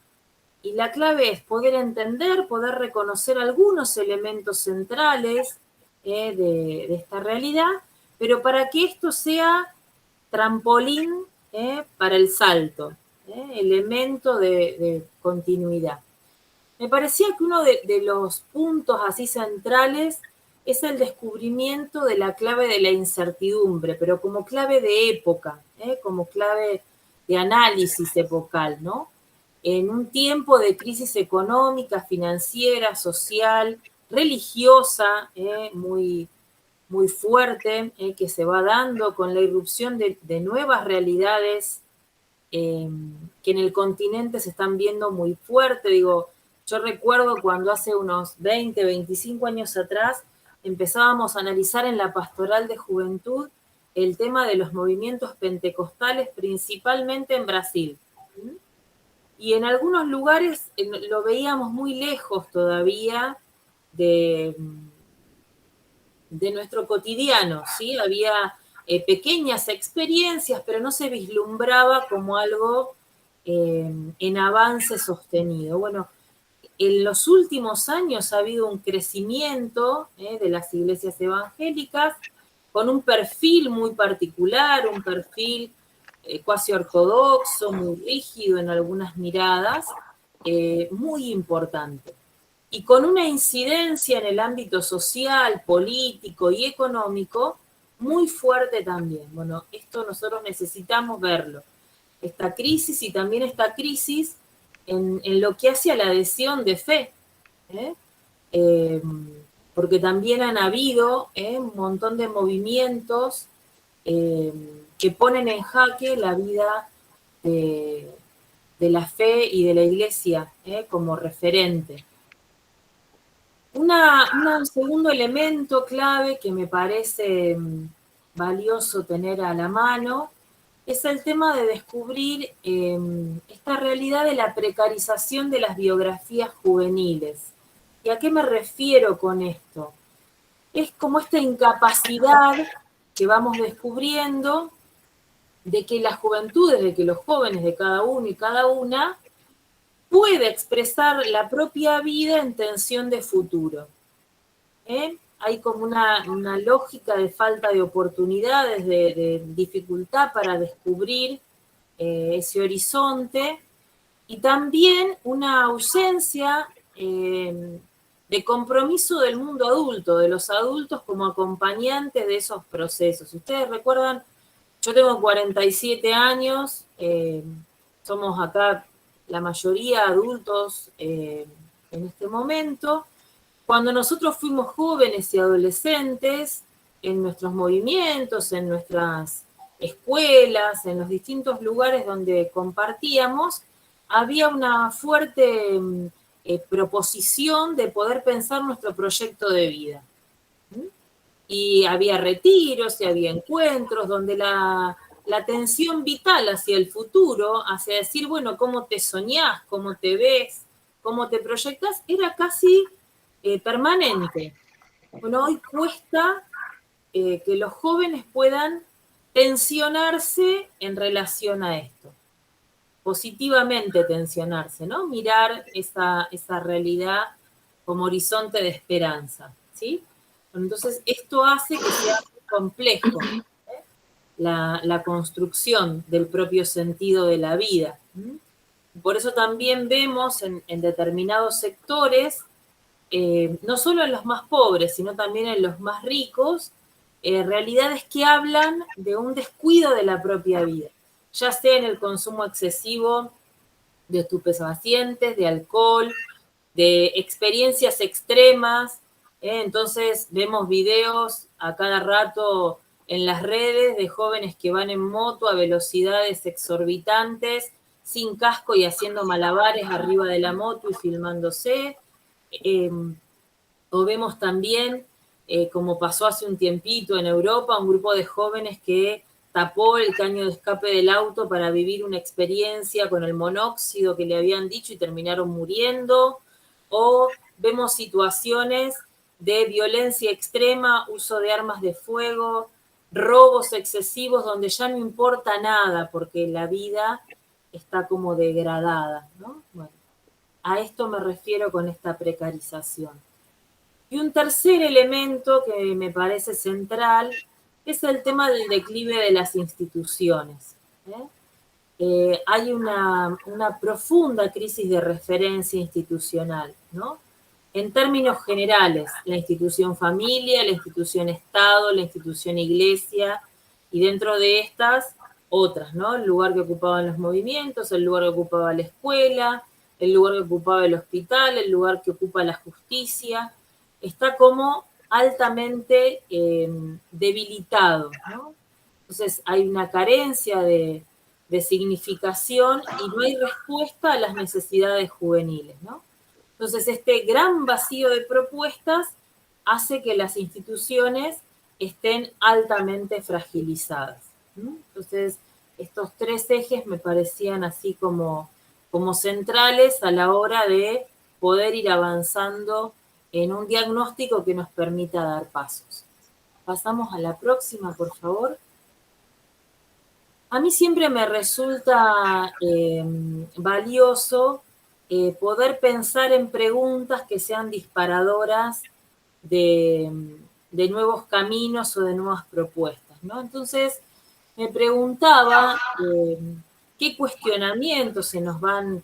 Y la clave es poder entender, poder reconocer algunos elementos centrales de esta realidad, pero para que esto sea trampolín para el salto, elemento de continuidad. Me parecía que uno de los puntos así centrales es el descubrimiento de la clave de la incertidumbre, pero como clave de época, como clave de análisis epocal, ¿no? En un tiempo de crisis económica, financiera, social, religiosa, muy, muy fuerte, que se va dando con la irrupción de nuevas realidades que en el continente se están viendo muy fuerte. Digo, yo recuerdo cuando hace unos 20, 25 años atrás empezábamos a analizar en la pastoral de juventud el tema de los movimientos pentecostales, principalmente en Brasil. Y en algunos lugares lo veíamos muy lejos todavía de nuestro cotidiano, ¿sí? Había pequeñas experiencias, pero no se vislumbraba como algo en avance sostenido. Bueno, en los últimos años ha habido un crecimiento de las iglesias evangélicas con un perfil muy particular, un perfil cuasi ortodoxo, muy rígido en algunas miradas, muy importante. Y con una incidencia en el ámbito social, político y económico muy fuerte también. Bueno, esto nosotros necesitamos verlo. Esta crisis y también esta crisis en lo que hace a la adhesión de fe. Porque también han habido un montón de movimientos que ponen en jaque la vida de la fe y de la iglesia como referente. Un segundo elemento clave que me parece valioso tener a la mano es el tema de descubrir esta realidad de la precarización de las biografías juveniles. ¿Y a qué me refiero con esto? Es como esta incapacidad que vamos descubriendo de que las juventudes, de que los jóvenes de cada uno y cada una puede expresar la propia vida en tensión de futuro. Hay como una lógica de falta de oportunidades, de dificultad para descubrir ese horizonte y también una ausencia de compromiso del mundo adulto, de los adultos como acompañantes de esos procesos. Ustedes recuerdan, yo tengo 47 años, somos acá la mayoría adultos en este momento. Cuando nosotros fuimos jóvenes y adolescentes, en nuestros movimientos, en nuestras escuelas, en los distintos lugares donde compartíamos, había una fuerte proposición de poder pensar nuestro proyecto de vida. Y había retiros y había encuentros donde la atención vital hacia el futuro, hacia decir, bueno, cómo te soñás, cómo te ves, cómo te proyectas, era casi permanente. Bueno, hoy cuesta que los jóvenes puedan tensionarse en relación a esto. Positivamente tensionarse, ¿no? Mirar esa realidad como horizonte de esperanza, ¿sí? Entonces, esto hace que sea muy complejo la construcción del propio sentido de la vida. Por eso también vemos en determinados sectores, no solo en los más pobres, sino también en los más ricos, realidades que hablan de un descuido de la propia vida, ya sea en el consumo excesivo de estupefacientes, de alcohol, de experiencias extremas. Entonces vemos videos a cada rato en las redes de jóvenes que van en moto a velocidades exorbitantes, sin casco y haciendo malabares arriba de la moto y filmándose. O vemos también, como pasó hace un tiempito en Europa, un grupo de jóvenes que tapó el caño de escape del auto para vivir una experiencia con el monóxido que le habían dicho y terminaron muriendo. O vemos situaciones de violencia extrema, uso de armas de fuego, robos excesivos donde ya no importa nada porque la vida está como degradada, ¿no? Bueno, a esto me refiero con esta precarización. Y un tercer elemento que me parece central es el tema del declive de las instituciones. Hay una profunda crisis de referencia institucional, ¿no? En términos generales, la institución familia, la institución Estado, la institución Iglesia, y dentro de estas, otras, ¿no? El lugar que ocupaban los movimientos, el lugar que ocupaba la escuela, el lugar que ocupaba el hospital, el lugar que ocupa la justicia, está como altamente debilitado, ¿no? Entonces hay una carencia de significación y no hay respuesta a las necesidades juveniles, ¿no? Entonces este gran vacío de propuestas hace que las instituciones estén altamente fragilizadas, ¿no? Entonces estos tres ejes me parecían así como centrales a la hora de poder ir avanzando en un diagnóstico que nos permita dar pasos. Pasamos a la próxima, por favor. A mí siempre me resulta valioso poder pensar en preguntas que sean disparadoras de nuevos caminos o de nuevas propuestas, ¿no? Entonces, me preguntaba qué cuestionamientos se nos van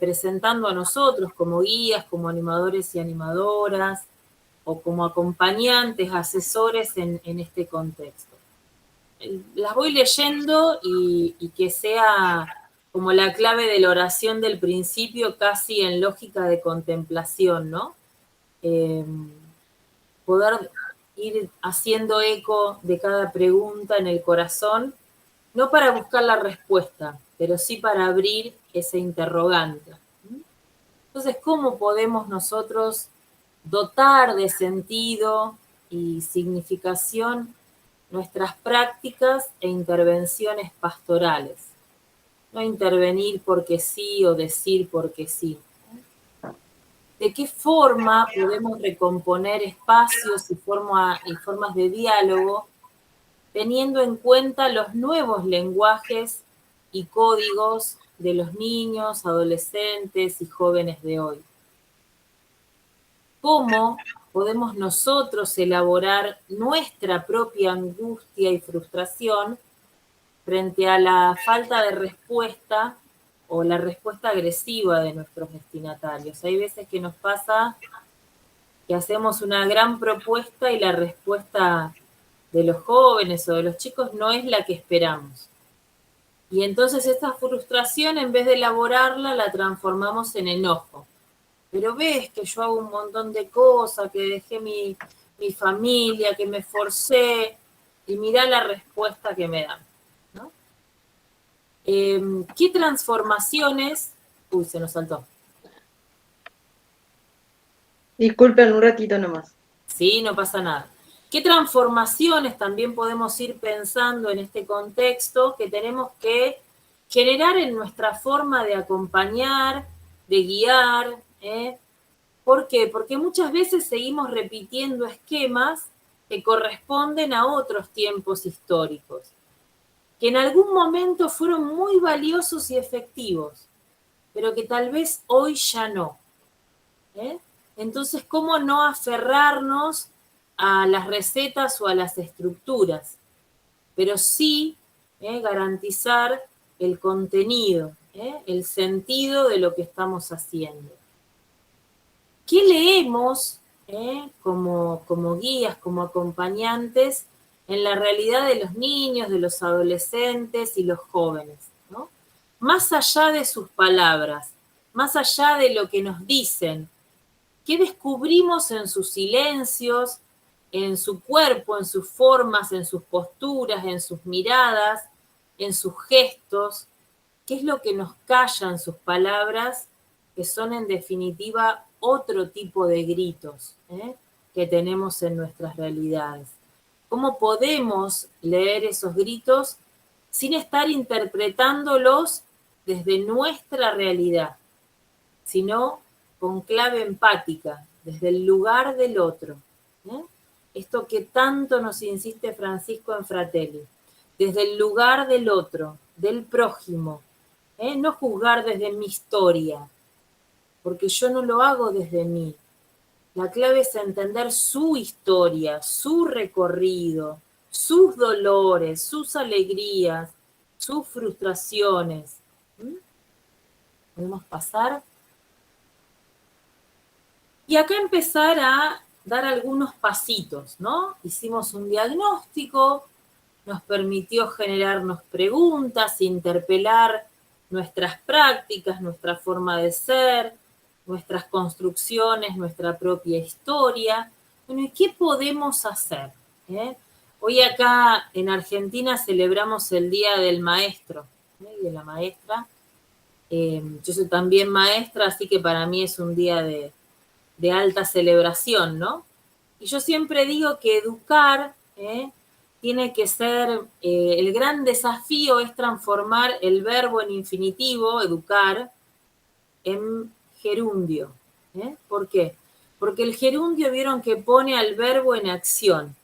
presentando a nosotros como guías, como animadores y animadoras, o como acompañantes, asesores en este contexto. Las voy leyendo y que sea como la clave de la oración del principio, casi en lógica de contemplación, ¿no? Poder ir haciendo eco de cada pregunta en el corazón, no para buscar la respuesta, pero sí para abrir ese interrogante. Entonces, ¿cómo podemos nosotros dotar de sentido y significación nuestras prácticas e intervenciones pastorales? No intervenir porque sí o decir porque sí. ¿De qué forma podemos recomponer espacios y formas de diálogo teniendo en cuenta los nuevos lenguajes y códigos de los niños, adolescentes y jóvenes de hoy? ¿Cómo podemos nosotros elaborar nuestra propia angustia y frustración frente a la falta de respuesta o la respuesta agresiva de nuestros destinatarios? Hay veces que nos pasa que hacemos una gran propuesta y la respuesta de los jóvenes o de los chicos no es la que esperamos. Y entonces esta frustración, en vez de elaborarla, la transformamos en enojo. Pero ves que yo hago un montón de cosas, que dejé mi familia, que me forcé, y mirá la respuesta que me dan, ¿no? ¿Qué transformaciones? Uy, se nos saltó. Disculpen un ratito nomás. Sí, no pasa nada. ¿Qué transformaciones también podemos ir pensando en este contexto que tenemos que generar en nuestra forma de acompañar, de guiar? ¿Por qué? Porque muchas veces seguimos repitiendo esquemas que corresponden a otros tiempos históricos, que en algún momento fueron muy valiosos y efectivos, pero que tal vez hoy ya no. Entonces, ¿cómo no aferrarnos a las recetas o a las estructuras, pero sí garantizar el contenido, el sentido de lo que estamos haciendo. ¿Qué leemos como guías, como acompañantes en la realidad de los niños, de los adolescentes y los jóvenes, ¿no? Más allá de sus palabras, más allá de lo que nos dicen, ¿qué descubrimos en sus silencios, en su cuerpo, en sus formas, en sus posturas, en sus miradas, en sus gestos? ¿Qué es lo que nos callan sus palabras, que son en definitiva otro tipo de gritos que tenemos en nuestras realidades? ¿Cómo podemos leer esos gritos sin estar interpretándolos desde nuestra realidad, sino con clave empática, desde el lugar del otro? Esto que tanto nos insiste Francisco en Fratelli, desde el lugar del otro, del prójimo, no juzgar desde mi historia, porque yo no lo hago desde mí. La clave es entender su historia, su recorrido, sus dolores, sus alegrías, sus frustraciones. ¿Podemos pasar? Y acá empezar a dar algunos pasitos, ¿no? Hicimos un diagnóstico, nos permitió generarnos preguntas, interpelar nuestras prácticas, nuestra forma de ser, nuestras construcciones, nuestra propia historia. Bueno, ¿y qué podemos hacer? Hoy acá en Argentina celebramos el Día del Maestro y de la Maestra. Yo soy también maestra, así que para mí es un día de alta celebración, ¿no? Y yo siempre digo que educar tiene que ser, el gran desafío es transformar el verbo en infinitivo, educar, en gerundio. ¿Por qué? Porque el gerundio vieron que pone al verbo en acción.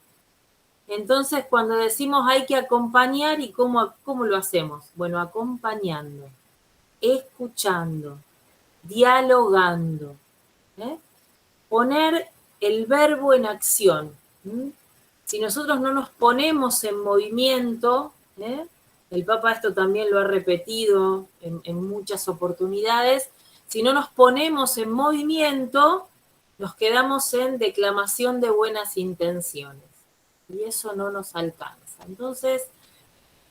Entonces, cuando decimos hay que acompañar, ¿y cómo lo hacemos? Bueno, acompañando, escuchando, dialogando. Poner el verbo en acción. Si nosotros no nos ponemos en movimiento, el Papa esto también lo ha repetido en muchas oportunidades, si no nos ponemos en movimiento, nos quedamos en declamación de buenas intenciones. Y eso no nos alcanza. Entonces,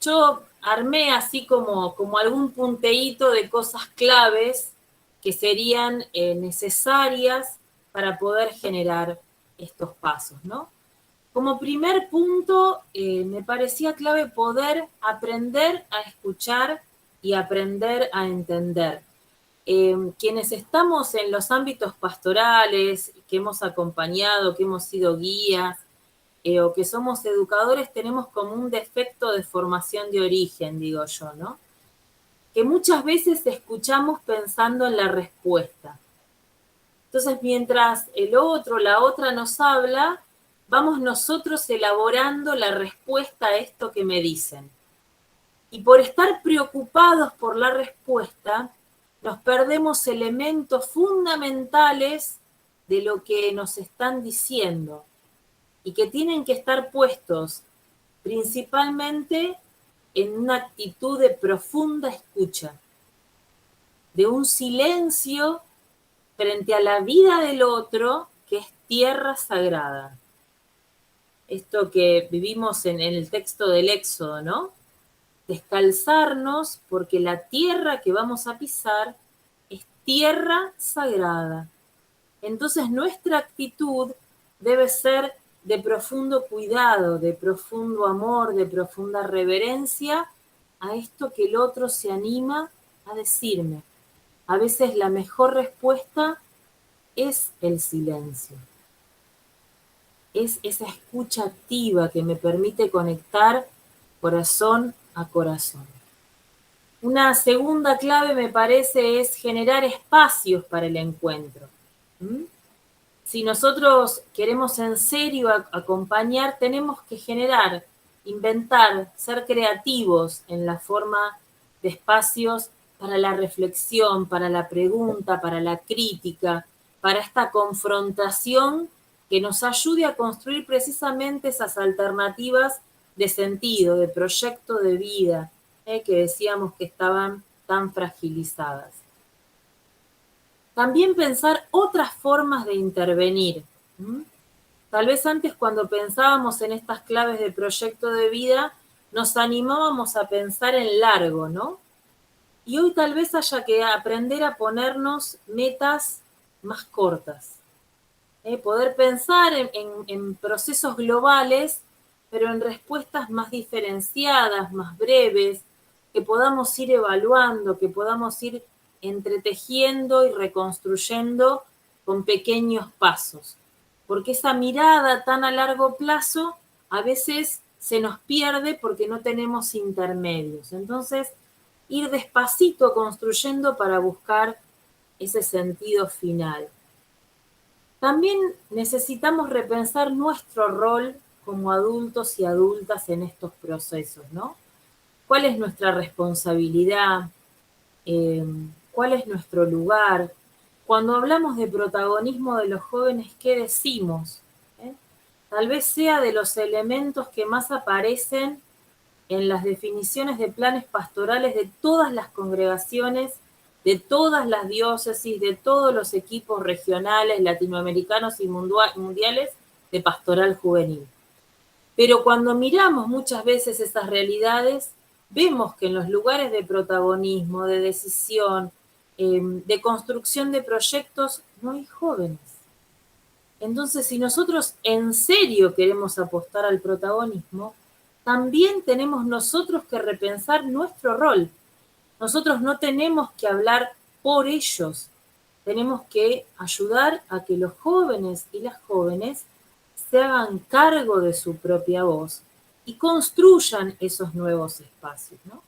yo armé así como algún punteíto de cosas claves que serían necesarias para poder generar estos pasos, ¿no? Como primer punto, me parecía clave poder aprender a escuchar y aprender a entender. Quienes estamos en los ámbitos pastorales, que hemos acompañado, que hemos sido guías, o que somos educadores, tenemos como un defecto de formación de origen, digo yo, ¿no? Que muchas veces escuchamos pensando en la respuesta. Entonces, mientras el otro, la otra nos habla, vamos nosotros elaborando la respuesta a esto que me dicen. Y por estar preocupados por la respuesta, nos perdemos elementos fundamentales de lo que nos están diciendo y que tienen que estar puestos principalmente en una actitud de profunda escucha, de un silencio frente a la vida del otro, que es tierra sagrada. Esto que vivimos en el texto del Éxodo, ¿no? Descalzarnos porque la tierra que vamos a pisar es tierra sagrada. Entonces nuestra actitud debe ser de profundo cuidado, de profundo amor, de profunda reverencia a esto que el otro se anima a decirme. A veces la mejor respuesta es el silencio. Es esa escucha activa que me permite conectar corazón a corazón. Una segunda clave, me parece, es generar espacios para el encuentro. Si nosotros queremos en serio acompañar, tenemos que generar, inventar, ser creativos en la forma de espacios para la reflexión, para la pregunta, para la crítica, para esta confrontación que nos ayude a construir precisamente esas alternativas de sentido, de proyecto de vida, que decíamos que estaban tan fragilizadas. También pensar otras formas de intervenir. Tal vez antes, cuando pensábamos en estas claves de proyecto de vida, nos animábamos a pensar en largo, ¿no? Y hoy tal vez haya que aprender a ponernos metas más cortas. Poder pensar en procesos globales, pero en respuestas más diferenciadas, más breves, que podamos ir evaluando, que podamos ir entretejiendo y reconstruyendo con pequeños pasos. Porque esa mirada tan a largo plazo a veces se nos pierde porque no tenemos intermedios. Entonces, ir despacito construyendo para buscar ese sentido final. También necesitamos repensar nuestro rol como adultos y adultas en estos procesos, ¿no? ¿Cuál es nuestra responsabilidad? ¿Cuál es nuestro lugar? Cuando hablamos de protagonismo de los jóvenes, ¿qué decimos? Tal vez sea de los elementos que más aparecen en las definiciones de planes pastorales de todas las congregaciones, de todas las diócesis, de todos los equipos regionales, latinoamericanos y mundiales de pastoral juvenil. Pero cuando miramos muchas veces esas realidades, vemos que en los lugares de protagonismo, de decisión, de construcción de proyectos, no hay jóvenes. Entonces, si nosotros en serio queremos apostar al protagonismo, también tenemos nosotros que repensar nuestro rol. Nosotros no tenemos que hablar por ellos, tenemos que ayudar a que los jóvenes y las jóvenes se hagan cargo de su propia voz y construyan esos nuevos espacios, ¿no?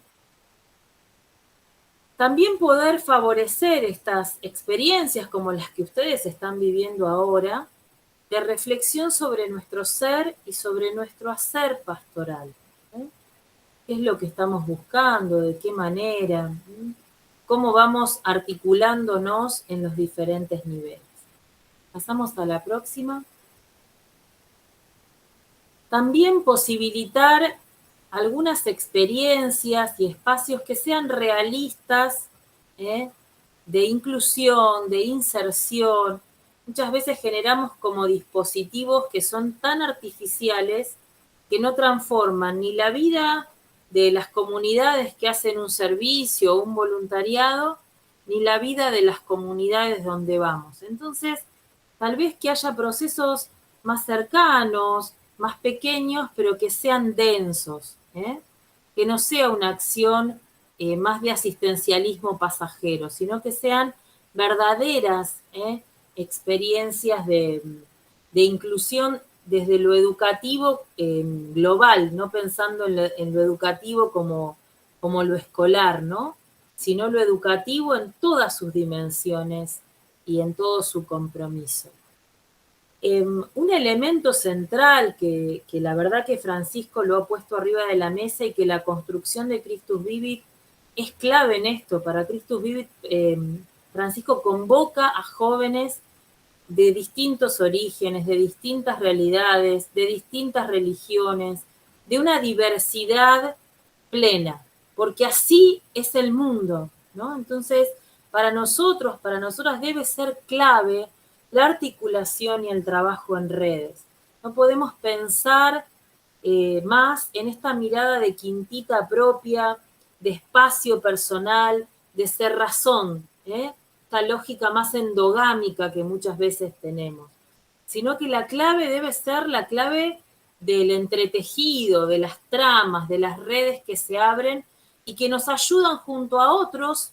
También poder favorecer estas experiencias como las que ustedes están viviendo ahora, de reflexión sobre nuestro ser y sobre nuestro hacer pastoral. ¿Qué es lo que estamos buscando? ¿De qué manera? ¿Cómo vamos articulándonos en los diferentes niveles? Pasamos a la próxima. También posibilitar algunas experiencias y espacios que sean realistas, de inclusión, de inserción. Muchas veces generamos como dispositivos que son tan artificiales que no transforman ni la vida de las comunidades que hacen un servicio o un voluntariado, ni la vida de las comunidades donde vamos. Entonces, tal vez que haya procesos más cercanos, más pequeños, pero que sean densos, que no sea una acción más de asistencialismo pasajero, sino que sean verdaderas experiencias de inclusión desde lo educativo global, no pensando en lo educativo como lo escolar, ¿no? Sino lo educativo en todas sus dimensiones y en todo su compromiso. Un elemento central que la verdad que Francisco lo ha puesto arriba de la mesa y que la construcción de Christus Vivit es clave en esto. Para Christus Vivit, Francisco convoca a jóvenes de distintos orígenes, de distintas realidades, de distintas religiones, de una diversidad plena, porque así es el mundo, ¿no? Entonces, para nosotros, para nosotras debe ser clave la articulación y el trabajo en redes. No podemos pensar más en esta mirada de quintita propia, de espacio personal, de cerrazón, esta lógica más endogámica que muchas veces tenemos, sino que la clave debe ser la clave del entretejido, de las tramas, de las redes que se abren y que nos ayudan junto a otros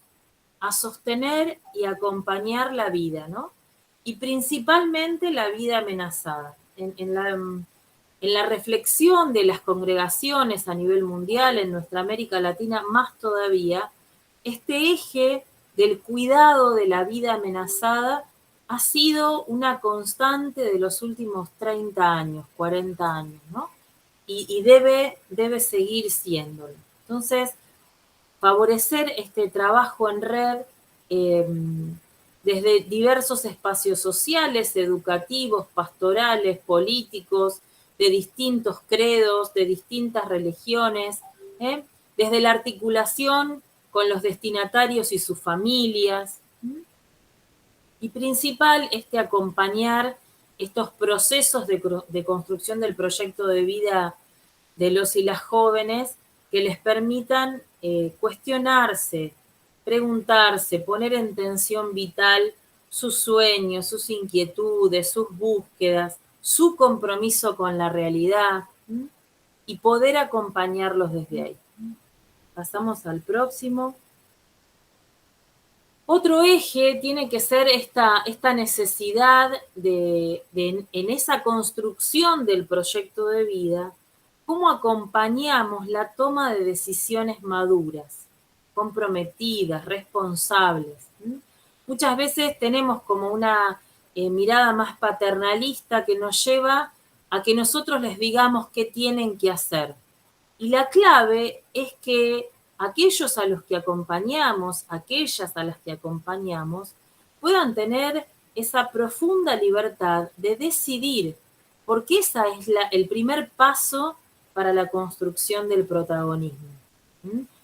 a sostener y acompañar la vida, ¿no? Y principalmente la vida amenazada. En la reflexión de las congregaciones a nivel mundial, en nuestra América Latina más todavía, este eje del cuidado de la vida amenazada ha sido una constante de los últimos 30 años, 40 años, ¿no? Y debe seguir siéndolo. Entonces, favorecer este trabajo en red desde diversos espacios sociales, educativos, pastorales, políticos, de distintos credos, de distintas religiones, desde la articulación con los destinatarios y sus familias. Y principal, acompañar estos procesos de construcción del proyecto de vida de los y las jóvenes que les permitan cuestionarse, preguntarse, poner en tensión vital sus sueños, sus inquietudes, sus búsquedas, su compromiso con la realidad, y poder acompañarlos desde ahí. Pasamos al próximo. Otro eje tiene que ser esta necesidad en esa construcción del proyecto de vida, cómo acompañamos la toma de decisiones maduras, comprometidas, responsables. Muchas veces tenemos como una mirada más paternalista que nos lleva a que nosotros les digamos qué tienen que hacer. Y la clave es que aquellos a los que acompañamos, aquellas a las que acompañamos, puedan tener esa profunda libertad de decidir, porque esa es el primer paso para la construcción del protagonismo,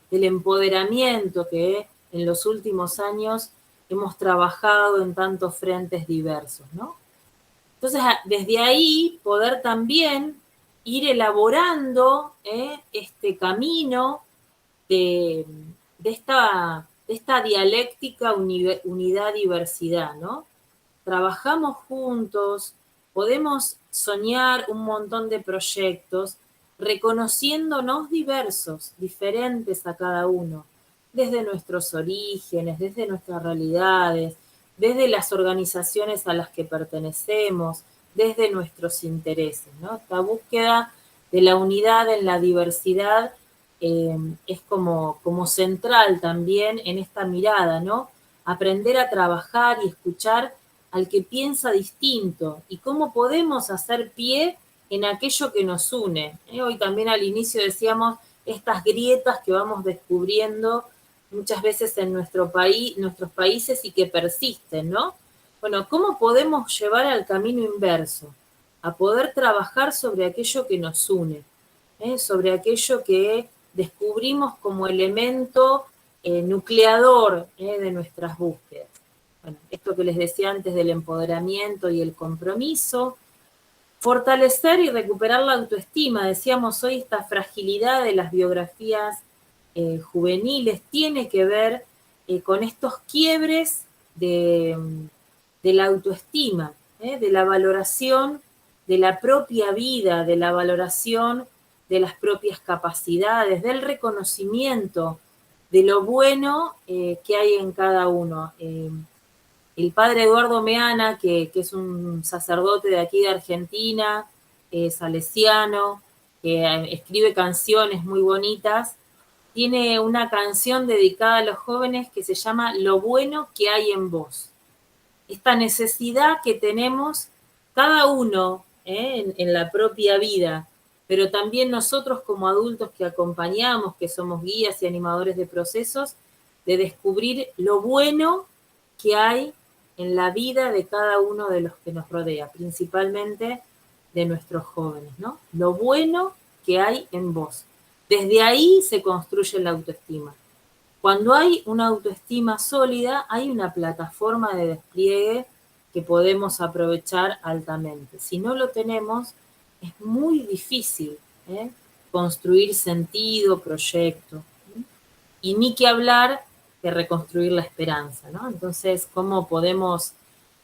del empoderamiento que en los últimos años hemos trabajado en tantos frentes diversos, ¿no? Entonces, desde ahí, poder también ir elaborando este camino de esta dialéctica unidad-diversidad, ¿no? Trabajamos juntos, podemos soñar un montón de proyectos, reconociéndonos diversos, diferentes a cada uno, desde nuestros orígenes, desde nuestras realidades, desde las organizaciones a las que pertenecemos, desde nuestros intereses, ¿no? Esta búsqueda de la unidad en la diversidad es como central también en esta mirada, ¿no? Aprender a trabajar y escuchar al que piensa distinto y cómo podemos hacer pie en aquello que nos une. Hoy también al inicio decíamos estas grietas que vamos descubriendo muchas veces en nuestros países y que persisten, ¿no? Bueno, ¿cómo podemos llevar al camino inverso? A poder trabajar sobre aquello que nos une, sobre aquello que descubrimos como elemento nucleador de nuestras búsquedas. Bueno, esto que les decía antes del empoderamiento y el compromiso, fortalecer y recuperar la autoestima. Decíamos hoy, esta fragilidad de las biografías juveniles tiene que ver con estos quiebres de la autoestima, de la valoración de la propia vida, de la valoración de las propias capacidades, del reconocimiento de lo bueno que hay en cada uno. El padre Eduardo Meana, que es un sacerdote de aquí de Argentina, salesiano, que escribe canciones muy bonitas, tiene una canción dedicada a los jóvenes que se llama Lo bueno que hay en vos. Esta necesidad que tenemos cada uno en la propia vida, pero también nosotros como adultos que acompañamos, que somos guías y animadores de procesos, de descubrir lo bueno que hay en la vida de cada uno de los que nos rodea, principalmente de nuestros jóvenes, ¿no? Lo bueno que hay en vos. Desde ahí se construye la autoestima. Cuando hay una autoestima sólida, hay una plataforma de despliegue que podemos aprovechar altamente. Si no lo tenemos, es muy difícil construir sentido, proyecto. Y ni que hablar de reconstruir la esperanza, ¿no? Entonces, ¿cómo podemos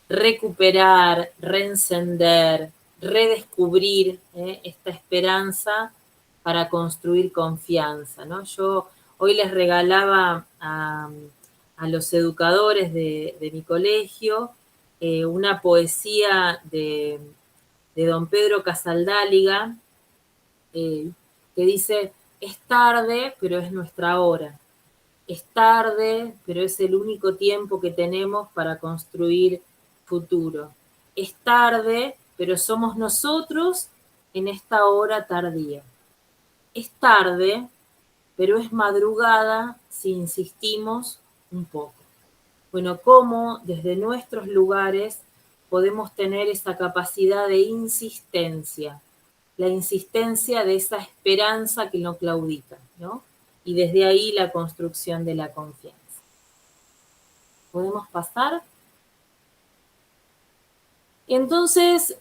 recuperar, reencender, redescubrir esta esperanza para construir confianza, ¿no? Yo hoy les regalaba a los educadores de mi colegio una poesía de don Pedro Casaldáliga que dice: es tarde, pero es nuestra hora. Es tarde, pero es el único tiempo que tenemos para construir futuro. Es tarde, pero somos nosotros en esta hora tardía. Es tarde, pero es madrugada si insistimos un poco. Bueno, cómo desde nuestros lugares podemos tener esa capacidad de insistencia, la insistencia de esa esperanza que no claudica, ¿no? Y desde ahí la construcción de la confianza. ¿Podemos pasar? Entonces,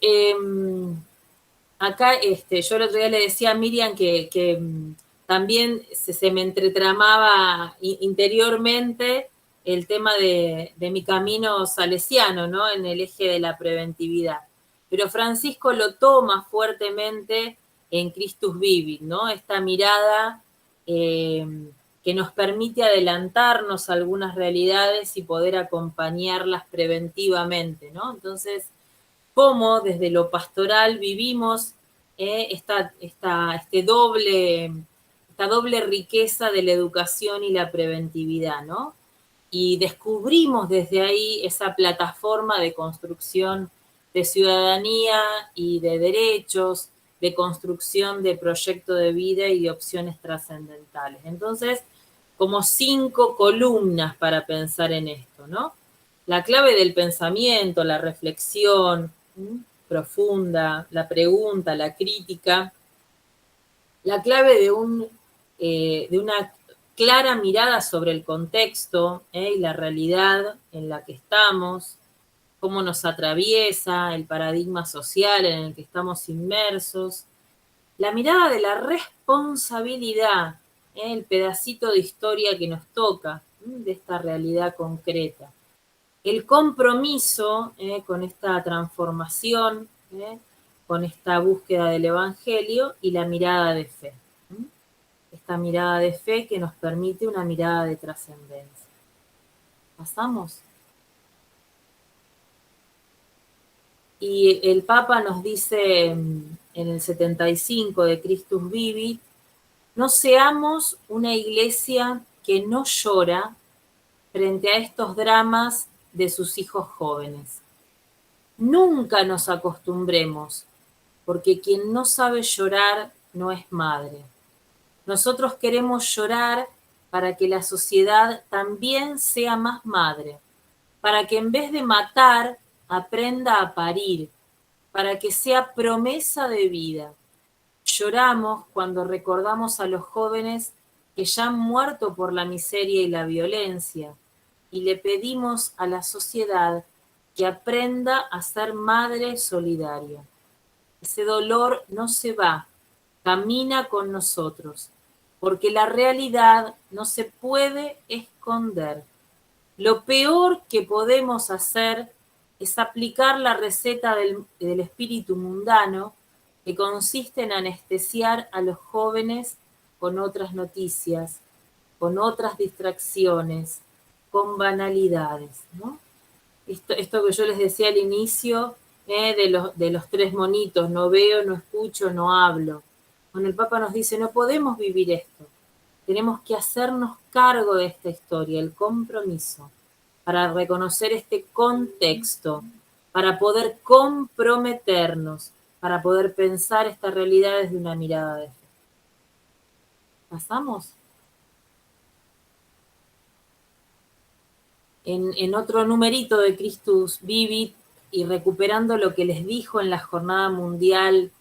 acá yo el otro día le decía a Miriam que también se me entretramaba interiormente el tema de mi camino salesiano, ¿no? En el eje de la preventividad. Pero Francisco lo toma fuertemente en Christus Vivit, ¿no? Esta mirada que nos permite adelantarnos a algunas realidades y poder acompañarlas preventivamente, ¿no? Entonces, cómo desde lo pastoral vivimos esta doble riqueza de la educación y la preventividad, ¿no? Y descubrimos desde ahí esa plataforma de construcción de ciudadanía y de derechos, de construcción de proyecto de vida y de opciones trascendentales. Entonces, como 5 columnas para pensar en esto, ¿no? La clave del pensamiento, la reflexión profunda, la pregunta, la crítica, la clave de una clara mirada sobre el contexto y la realidad en la que estamos, cómo nos atraviesa el paradigma social en el que estamos inmersos, la mirada de la responsabilidad, el pedacito de historia que nos toca de esta realidad concreta. El compromiso con esta transformación, con esta búsqueda del Evangelio y la mirada de fe. Esta mirada de fe que nos permite una mirada de trascendencia. ¿Pasamos? Y el Papa nos dice en el 75 de Christus Vivit, no seamos una iglesia que no llora frente a estos dramas de sus hijos jóvenes. Nunca nos acostumbremos, porque quien no sabe llorar no es madre. Nosotros queremos llorar para que la sociedad también sea más madre, para que en vez de matar, aprenda a parir, para que sea promesa de vida. Lloramos cuando recordamos a los jóvenes que ya han muerto por la miseria y la violencia, y le pedimos a la sociedad que aprenda a ser madre solidaria. Ese dolor no se va, camina con nosotros, porque la realidad no se puede esconder. Lo peor que podemos hacer es aplicar la receta del espíritu mundano, que consiste en anestesiar a los jóvenes con otras noticias, con otras distracciones, con banalidades, ¿no? Esto que yo les decía al inicio, de los 3 monitos, no veo, no escucho, no hablo. Bueno, el Papa nos dice, no podemos vivir esto. Tenemos que hacernos cargo de esta historia, el compromiso, para reconocer este contexto, para poder comprometernos, para poder pensar esta realidad desde una mirada de fe. ¿Pasamos? En otro numerito de Christus Vivit, y recuperando lo que les dijo en la Jornada Mundial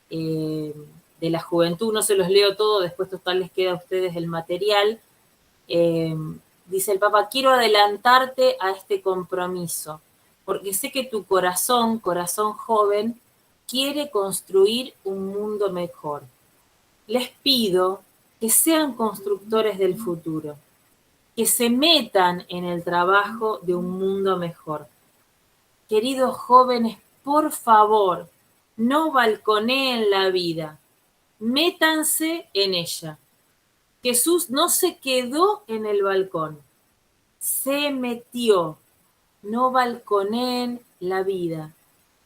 de la Juventud, no se los leo todo, después total les queda a ustedes el material, dice el Papa, quiero adelantarte a este compromiso, porque sé que tu corazón joven, quiere construir un mundo mejor. Les pido que sean constructores del futuro, que se metan en el trabajo de un mundo mejor. Queridos jóvenes, por favor, no balconeen la vida, métanse en ella. Jesús no se quedó en el balcón, se metió. No balconeen la vida,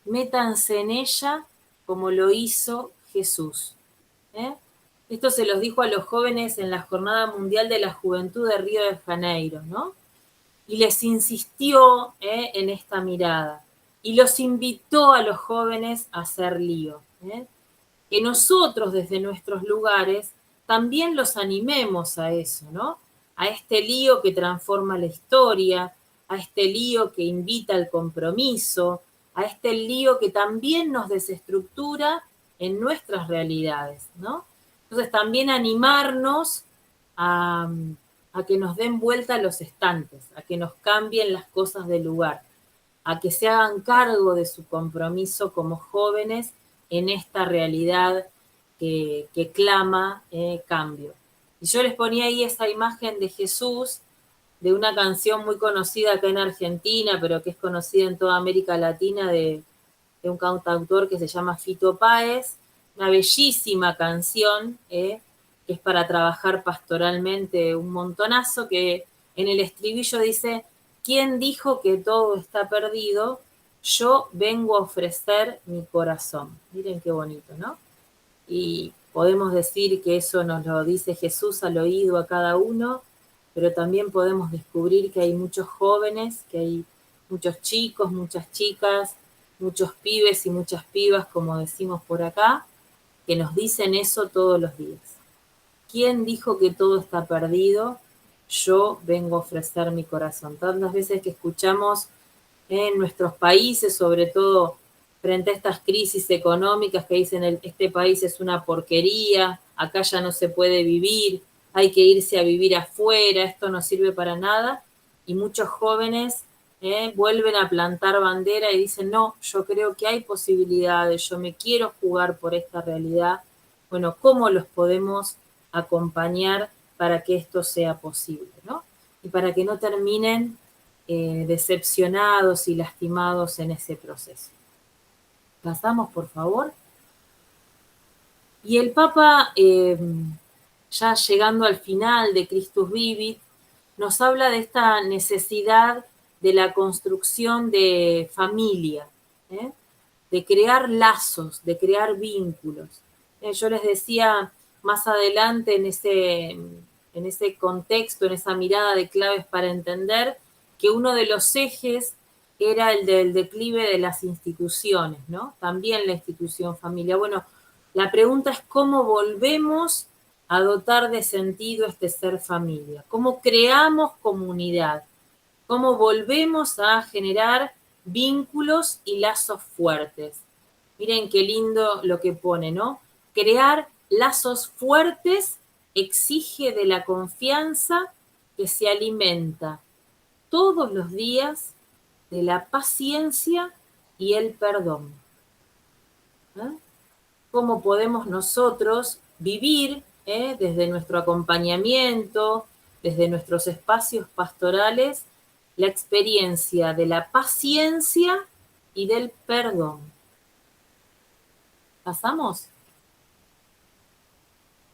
métanse en ella como lo hizo Jesús. Esto se los dijo a los jóvenes en la Jornada Mundial de la Juventud de Río de Janeiro, ¿no? Y les insistió en esta mirada. Y los invitó a los jóvenes a hacer lío. Que nosotros desde nuestros lugares también los animemos a eso, ¿no? A este lío que transforma la historia, a este lío que invita al compromiso, a este lío que también nos desestructura en nuestras realidades, ¿no? Entonces también animarnos a que nos den vuelta los estantes, a que nos cambien las cosas de lugar, a que se hagan cargo de su compromiso como jóvenes en esta realidad que clama cambio. Y yo les ponía ahí esa imagen de Jesús, de una canción muy conocida acá en Argentina, pero que es conocida en toda América Latina, de un cantautor que se llama Fito Páez, una bellísima canción, que es para trabajar pastoralmente un montonazo, que en el estribillo dice: ¿quién dijo que todo está perdido? Yo vengo a ofrecer mi corazón. Miren qué bonito, ¿no? Y podemos decir que eso nos lo dice Jesús al oído a cada uno, pero también podemos descubrir que hay muchos jóvenes, que hay muchos chicos, muchas chicas, muchos pibes y muchas pibas, como decimos por acá, que nos dicen eso todos los días. ¿Quién dijo que todo está perdido? Yo vengo a ofrecer mi corazón. Tantas veces que escuchamos en nuestros países, sobre todo frente a estas crisis económicas que dicen este país es una porquería, acá ya no se puede vivir, hay que irse a vivir afuera, esto no sirve para nada, y muchos jóvenes vuelven a plantar bandera y dicen: no, yo creo que hay posibilidades, yo me quiero jugar por esta realidad. Bueno, ¿cómo los podemos acompañar para que esto sea posible, ¿no? Y para que no terminen decepcionados y lastimados en ese proceso. Pasamos, por favor. Y el Papa, ya llegando al final de Christus Vivit, nos habla de esta necesidad de la construcción de familia, de crear lazos, de crear vínculos. Yo les decía más adelante en ese contexto, en esa mirada de claves para entender, que uno de los ejes era el del declive de las instituciones, ¿no? También la institución familia. Bueno, la pregunta es cómo volvemos a dotar de sentido este ser familia, cómo creamos comunidad, cómo volvemos a generar vínculos y lazos fuertes. Miren qué lindo lo que pone, ¿no? Crear lazos fuertes exige de la confianza que se alimenta todos los días de la paciencia y el perdón. ¿Cómo podemos nosotros vivir desde nuestro acompañamiento, desde nuestros espacios pastorales, la experiencia de la paciencia y del perdón? ¿Pasamos?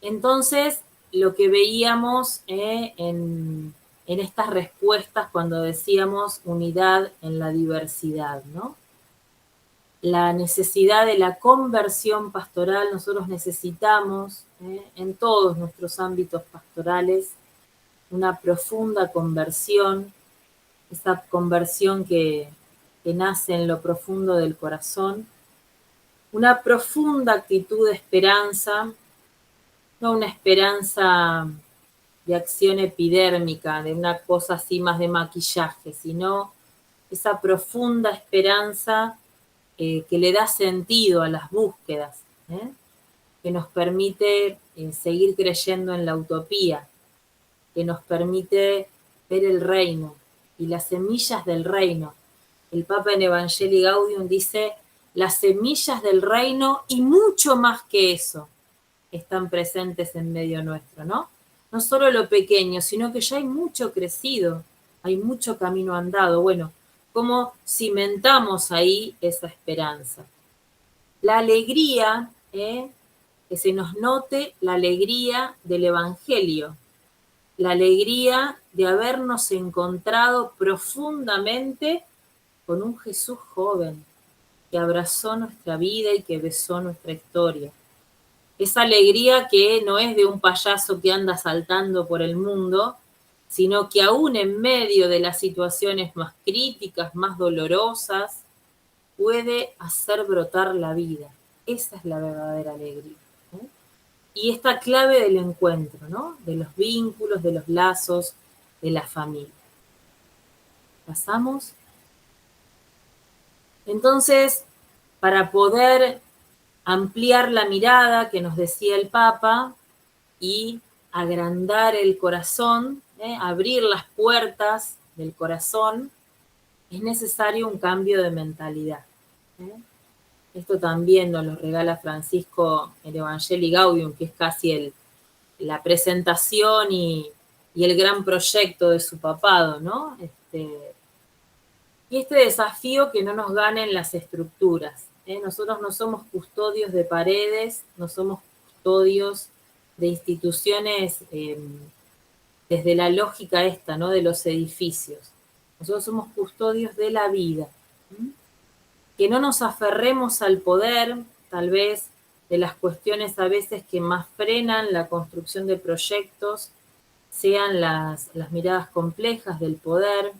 Entonces, lo que veíamos en estas respuestas cuando decíamos unidad en la diversidad, ¿no? La necesidad de la conversión pastoral, nosotros necesitamos en todos nuestros ámbitos pastorales una profunda conversión, esa conversión que nace en lo profundo del corazón, una profunda actitud de esperanza, no una esperanza de acción epidérmica, de una cosa así más de maquillaje, sino esa profunda esperanza que le da sentido a las búsquedas, que nos permite seguir creyendo en la utopía, que nos permite ver el reino y las semillas del reino. El Papa en Evangelii Gaudium dice: las semillas del reino y mucho más que eso están presentes en medio nuestro, ¿no? No solo lo pequeño, sino que ya hay mucho crecido, hay mucho camino andado. Bueno, ¿cómo cimentamos ahí esa esperanza? La alegría, que se nos note la alegría del Evangelio, la alegría de habernos encontrado profundamente con un Jesús joven que abrazó nuestra vida y que besó nuestra historia. Esa alegría que no es de un payaso que anda saltando por el mundo, sino que aún en medio de las situaciones más críticas, más dolorosas, puede hacer brotar la vida. Esa es la verdadera alegría. Y esta clave del encuentro, ¿no? De los vínculos, de los lazos, de la familia. ¿Pasamos? Entonces, para poder ampliar la mirada que nos decía el Papa y agrandar el corazón, abrir las puertas del corazón, es necesario un cambio de mentalidad. Esto también nos lo regala Francisco el Evangelii Gaudium, que es casi la presentación y el gran proyecto de su papado, ¿no? Y este desafío que no nos ganen las estructuras. Nosotros no somos custodios de paredes, no somos custodios de instituciones desde la lógica esta, ¿no? De los edificios. Nosotros somos custodios de la vida. Que no nos aferremos al poder, tal vez de las cuestiones a veces que más frenan la construcción de proyectos, sean las miradas complejas del poder.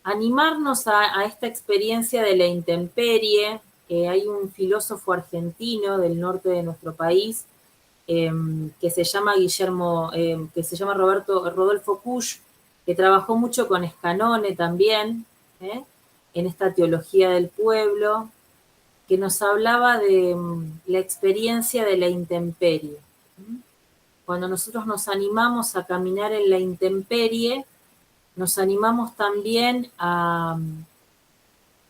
Animarnos a esta experiencia de la intemperie. Hay un filósofo argentino del norte de nuestro país que se llama Rodolfo Kusch, que trabajó mucho con Scanone también, en esta teología del pueblo, que nos hablaba de la experiencia de la intemperie. Cuando nosotros nos animamos a caminar en la intemperie, nos animamos también a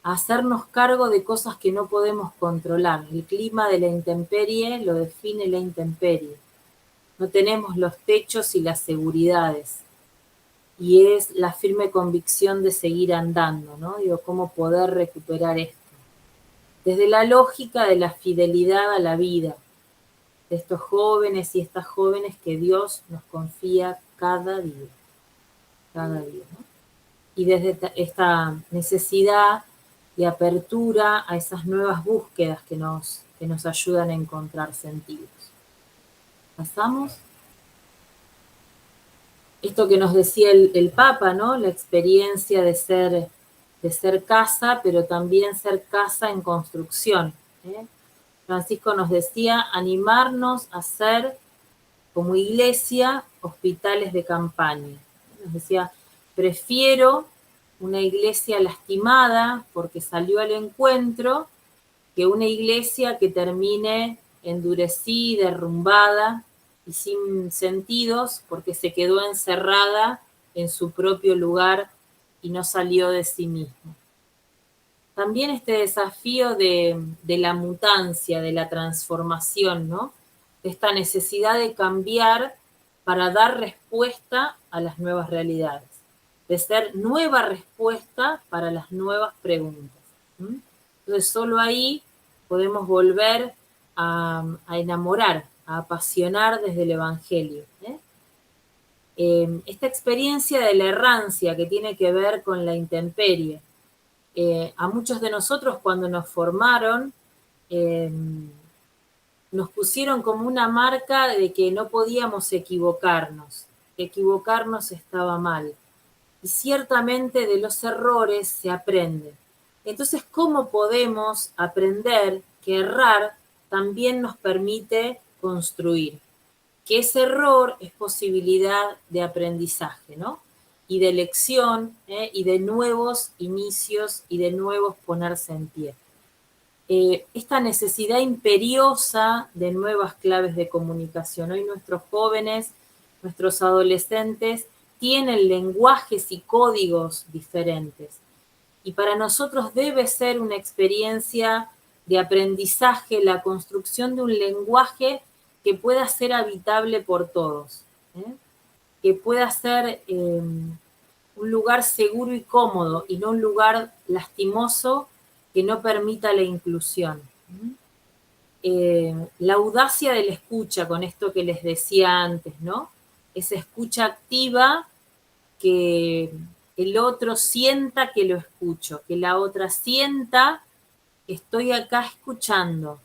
hacernos cargo de cosas que no podemos controlar. El clima de la intemperie lo define la intemperie. No tenemos los techos y las seguridades. Y es la firme convicción de seguir andando, ¿no? Digo, ¿cómo poder recuperar esto? Desde la lógica de la fidelidad a la vida, de estos jóvenes y estas jóvenes que Dios nos confía cada día. Cada día, ¿no? Y desde esta necesidad de apertura a esas nuevas búsquedas que nos ayudan a encontrar sentidos. ¿Pasamos? Esto que nos decía el Papa, ¿no? La experiencia de ser casa, pero también ser casa en construcción. Francisco nos decía animarnos a ser, como iglesia, hospitales de campaña. Nos decía, prefiero una iglesia lastimada porque salió al encuentro que una iglesia que termine endurecida, derrumbada y sin sentidos porque se quedó encerrada en su propio lugar y no salió de sí misma. También este desafío de la mutancia, de la transformación, ¿no? Esta necesidad de cambiar para dar respuesta a las nuevas realidades, de ser nueva respuesta para las nuevas preguntas. Entonces solo ahí podemos volver a enamorar, a apasionar desde el Evangelio. Esta experiencia de la errancia que tiene que ver con la intemperie, a muchos de nosotros cuando nos formaron, nos pusieron como una marca de que no podíamos equivocarnos, que equivocarnos estaba mal. Y ciertamente de los errores se aprende. Entonces, ¿cómo podemos aprender que errar también nos permite construir? Que ese error es posibilidad de aprendizaje, ¿no? Y de elección, y de nuevos inicios, y de nuevos ponerse en pie. Esta necesidad imperiosa de nuevas claves de comunicación. Hoy nuestros jóvenes, nuestros adolescentes, tienen lenguajes y códigos diferentes. Y para nosotros debe ser una experiencia de aprendizaje, la construcción de un lenguaje que pueda ser habitable por todos, que pueda ser un lugar seguro y cómodo y no un lugar lastimoso que no permita la inclusión. La audacia de la escucha, con esto que les decía antes, ¿no? Esa escucha activa, que el otro sienta que lo escucho, que la otra sienta que estoy acá escuchando,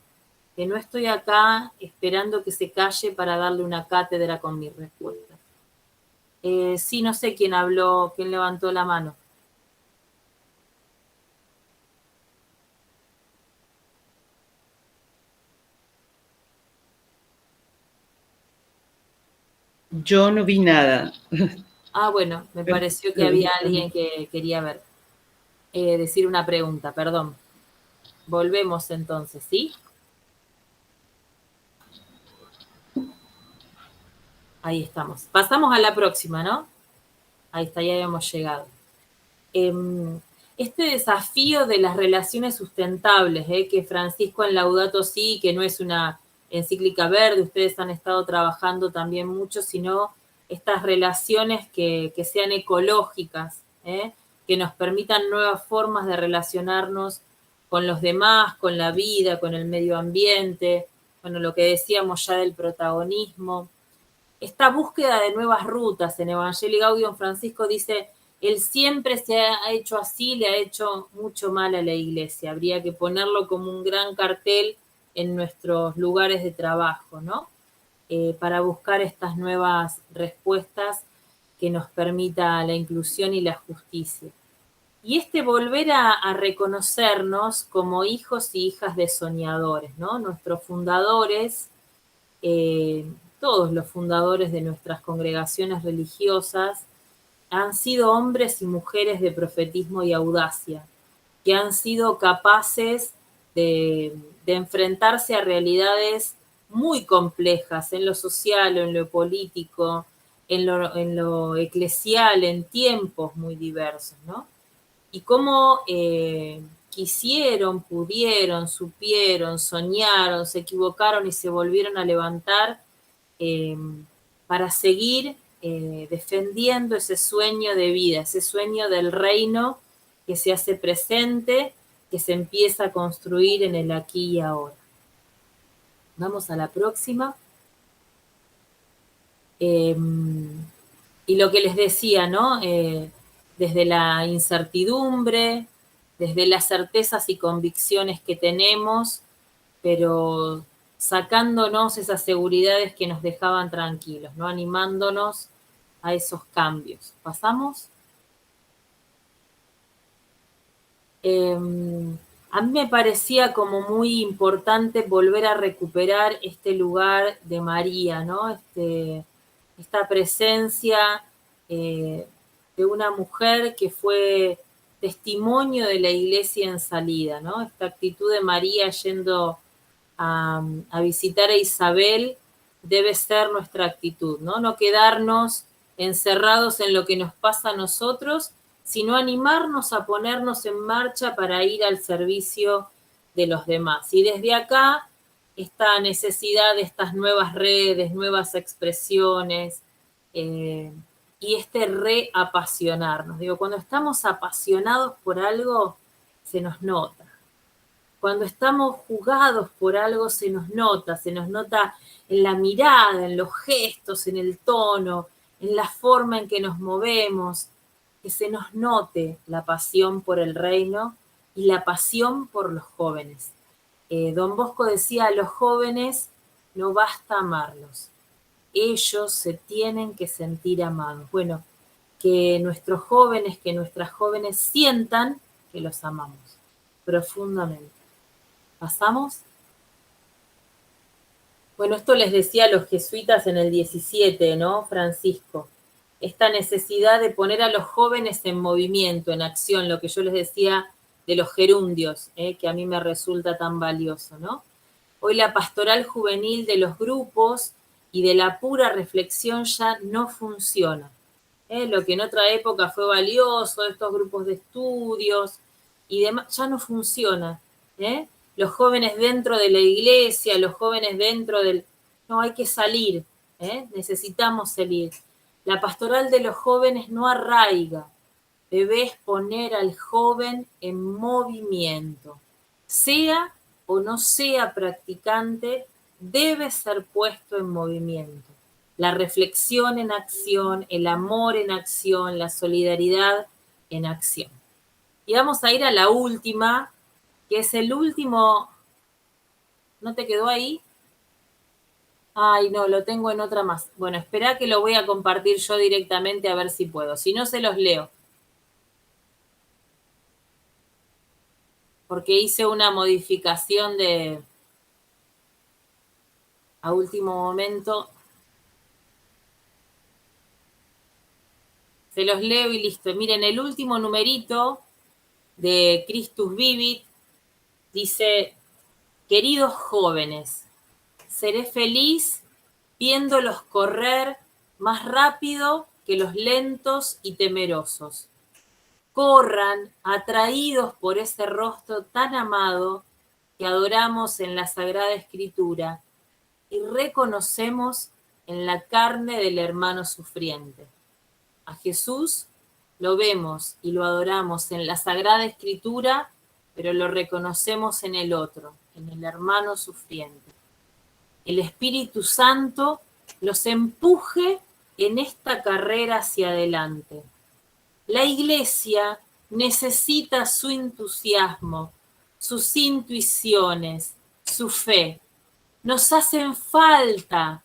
que no estoy acá esperando que se calle para darle una cátedra con mis respuestas. Sí, no sé quién habló, quién levantó la mano. Yo no vi nada. Ah, bueno, me pareció que había alguien que quería ver, decir una pregunta, perdón. Volvemos entonces, ¿sí? Ahí estamos. Pasamos a la próxima, ¿no? Ahí está, ya habíamos llegado. Este desafío de las relaciones sustentables, que Francisco en Laudato Si, que no es una encíclica verde, ustedes han estado trabajando también mucho, sino estas relaciones que sean ecológicas, que nos permitan nuevas formas de relacionarnos con los demás, con la vida, con el medio ambiente, bueno, lo que decíamos ya del protagonismo. Esta búsqueda de nuevas rutas en Evangelii Gaudium, Francisco dice, él siempre se ha hecho así, le ha hecho mucho mal a la iglesia. Habría que ponerlo como un gran cartel en nuestros lugares de trabajo, ¿no? Para buscar estas nuevas respuestas que nos permita la inclusión y la justicia. Y volver a reconocernos como hijos y hijas de soñadores, ¿no? Nuestros fundadores, todos los fundadores de nuestras congregaciones religiosas, han sido hombres y mujeres de profetismo y audacia, que han sido capaces de enfrentarse a realidades muy complejas en lo social, en lo político, en lo eclesial, en tiempos muy diversos, ¿no? Y cómo quisieron, pudieron, supieron, soñaron, se equivocaron y se volvieron a levantar para seguir defendiendo ese sueño de vida, ese sueño del reino que se hace presente, que se empieza a construir en el aquí y ahora. Vamos a la próxima. Y lo que les decía, ¿no? Desde la incertidumbre, desde las certezas y convicciones que tenemos, pero sacándonos esas seguridades que nos dejaban tranquilos, ¿no? Animándonos a esos cambios. ¿Pasamos? A mí me parecía como muy importante volver a recuperar este lugar de María, ¿no? Esta presencia de una mujer que fue testimonio de la iglesia en salida, ¿no? Esta actitud de María yendo a visitar a Isabel debe ser nuestra actitud, ¿no? No quedarnos encerrados en lo que nos pasa a nosotros, sino animarnos a ponernos en marcha para ir al servicio de los demás. Y desde acá, esta necesidad de estas nuevas redes, nuevas expresiones, y reapasionarnos. Digo, cuando estamos apasionados por algo, se nos nota. Cuando estamos jugados por algo, se nos nota en la mirada, en los gestos, en el tono, en la forma en que nos movemos, que se nos note la pasión por el reino y la pasión por los jóvenes. Don Bosco decía, a los jóvenes no basta amarlos, ellos se tienen que sentir amados. Bueno, que nuestros jóvenes, que nuestras jóvenes sientan que los amamos profundamente. ¿Pasamos? Bueno, esto les decía a los jesuitas en el 17, ¿no, Francisco? Esta necesidad de poner a los jóvenes en movimiento, en acción, lo que yo les decía de los gerundios, que a mí me resulta tan valioso, ¿no? Hoy la pastoral juvenil de los grupos y de la pura reflexión ya no funciona. Lo que en otra época fue valioso, estos grupos de estudios y demás, ya no funciona. Los jóvenes dentro de la iglesia, los jóvenes dentro del... No, hay que salir, necesitamos salir. La pastoral de los jóvenes no arraiga, debes poner al joven en movimiento. Sea o no sea practicante, debe ser puesto en movimiento. La reflexión en acción, el amor en acción, la solidaridad en acción. Y vamos a ir a la última, que es el último... ¿No te quedó ahí? Ay, no, lo tengo en otra más. Bueno, espera que lo voy a compartir yo directamente a ver si puedo. Si no, se los leo. Porque hice una modificación a último momento. Se los leo y listo. Miren, el último numerito de Christus Vivit dice: queridos jóvenes, seré feliz viéndolos correr más rápido que los lentos y temerosos. Corran atraídos por ese rostro tan amado que adoramos en la Sagrada Escritura y reconocemos en la carne del hermano sufriente. A Jesús lo vemos y lo adoramos en la Sagrada Escritura, pero lo reconocemos en el otro, en el hermano sufriente. El Espíritu Santo los empuje en esta carrera hacia adelante. La Iglesia necesita su entusiasmo, sus intuiciones, su fe. Nos hacen falta,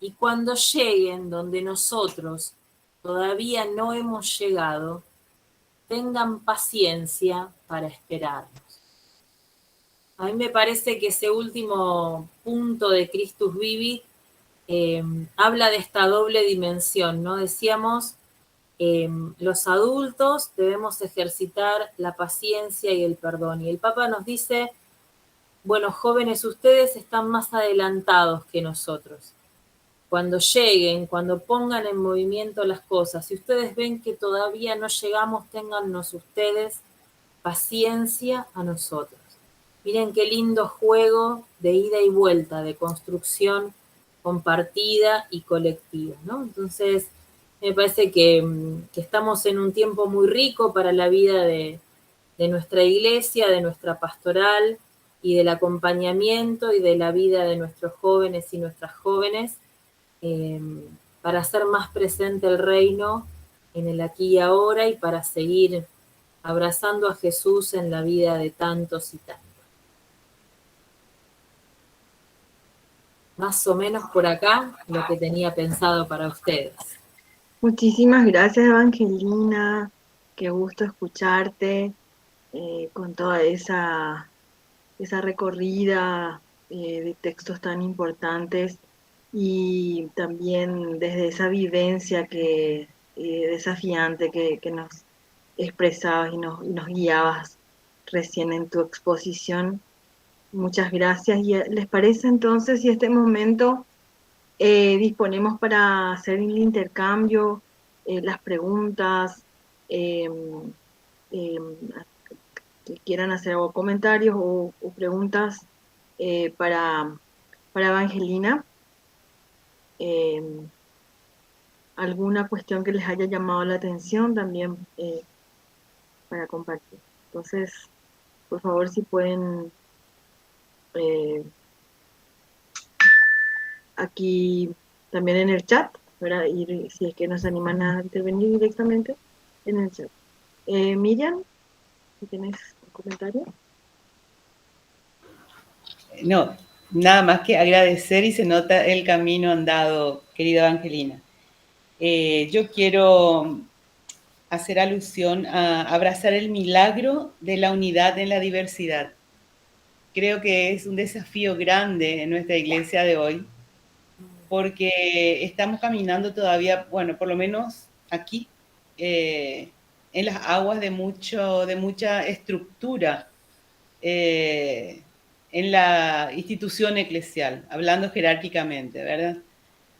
y cuando lleguen donde nosotros todavía no hemos llegado, tengan paciencia para esperarnos. A mí me parece que ese último punto de Christus Vivit habla de esta doble dimensión, ¿no? Decíamos, los adultos debemos ejercitar la paciencia y el perdón. Y el Papa nos dice, bueno, jóvenes, ustedes están más adelantados que nosotros. Cuando lleguen, cuando pongan en movimiento las cosas, si ustedes ven que todavía no llegamos, téngannos ustedes paciencia a nosotros. Miren qué lindo juego de ida y vuelta, de construcción compartida y colectiva, ¿no? Entonces, me parece que estamos en un tiempo muy rico para la vida de nuestra iglesia, de nuestra pastoral y del acompañamiento y de la vida de nuestros jóvenes y nuestras jóvenes, para hacer más presente el reino en el aquí y ahora y para seguir abrazando a Jesús en la vida de tantos y tantos. Más o menos por acá lo que tenía pensado para ustedes. Muchísimas gracias, Evangelina. Qué gusto escucharte con toda esa recorrida de textos tan importantes y también desde esa vivencia desafiante que nos expresabas y nos guiabas recién en tu exposición. Muchas gracias. ¿Y les parece entonces si este momento disponemos para hacer el intercambio, las preguntas que quieran hacer o comentarios o preguntas para Evangelina? Alguna cuestión que les haya llamado la atención también para compartir. Entonces, por favor, si pueden aquí también en el chat, ¿verdad? Y si es que nos animan a intervenir directamente en el chat. Miriam, ¿si tienes un comentario? No, nada más que agradecer y se nota el camino andado, querida Evangelina. Yo quiero hacer alusión a abrazar el milagro de la unidad en la diversidad. Creo que es un desafío grande en nuestra iglesia de hoy, porque estamos caminando todavía, bueno, por lo menos aquí, en las aguas de mucha estructura en la institución eclesial, hablando jerárquicamente, ¿verdad?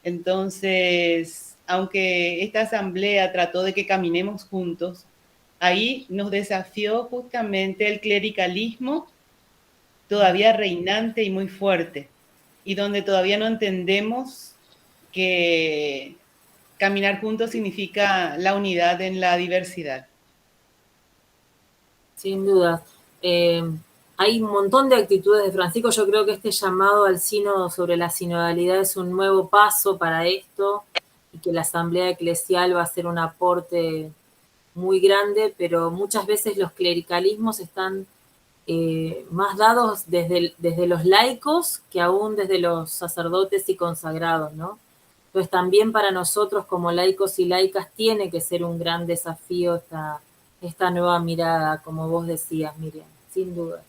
Entonces, aunque esta asamblea trató de que caminemos juntos, ahí nos desafió justamente el clericalismo todavía reinante y muy fuerte, y donde todavía no entendemos que caminar juntos significa la unidad en la diversidad. Sin duda. Hay un montón de actitudes de Francisco. Yo creo que este llamado al sínodo sobre la sinodalidad es un nuevo paso para esto y que la asamblea eclesial va a ser un aporte muy grande, pero muchas veces los clericalismos están más dados desde los laicos que aún desde los sacerdotes y consagrados, ¿no? Entonces también para nosotros como laicos y laicas tiene que ser un gran desafío esta nueva mirada, como vos decías, Miriam, sin duda.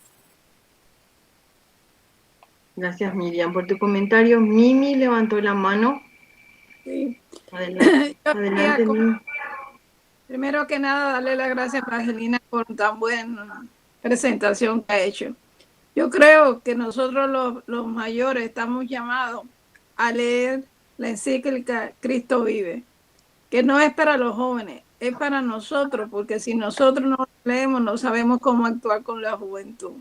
Gracias, Miriam, por tu comentario. Mimi levantó la mano. Sí. Adelante, Yo quería Mimi. Primero que nada, darle las gracias a Angelina por tan buena presentación que ha hecho. Yo creo que nosotros los mayores estamos llamados a leer la encíclica Cristo vive, que no es para los jóvenes, es para nosotros, porque si nosotros no leemos, no sabemos cómo actuar con la juventud.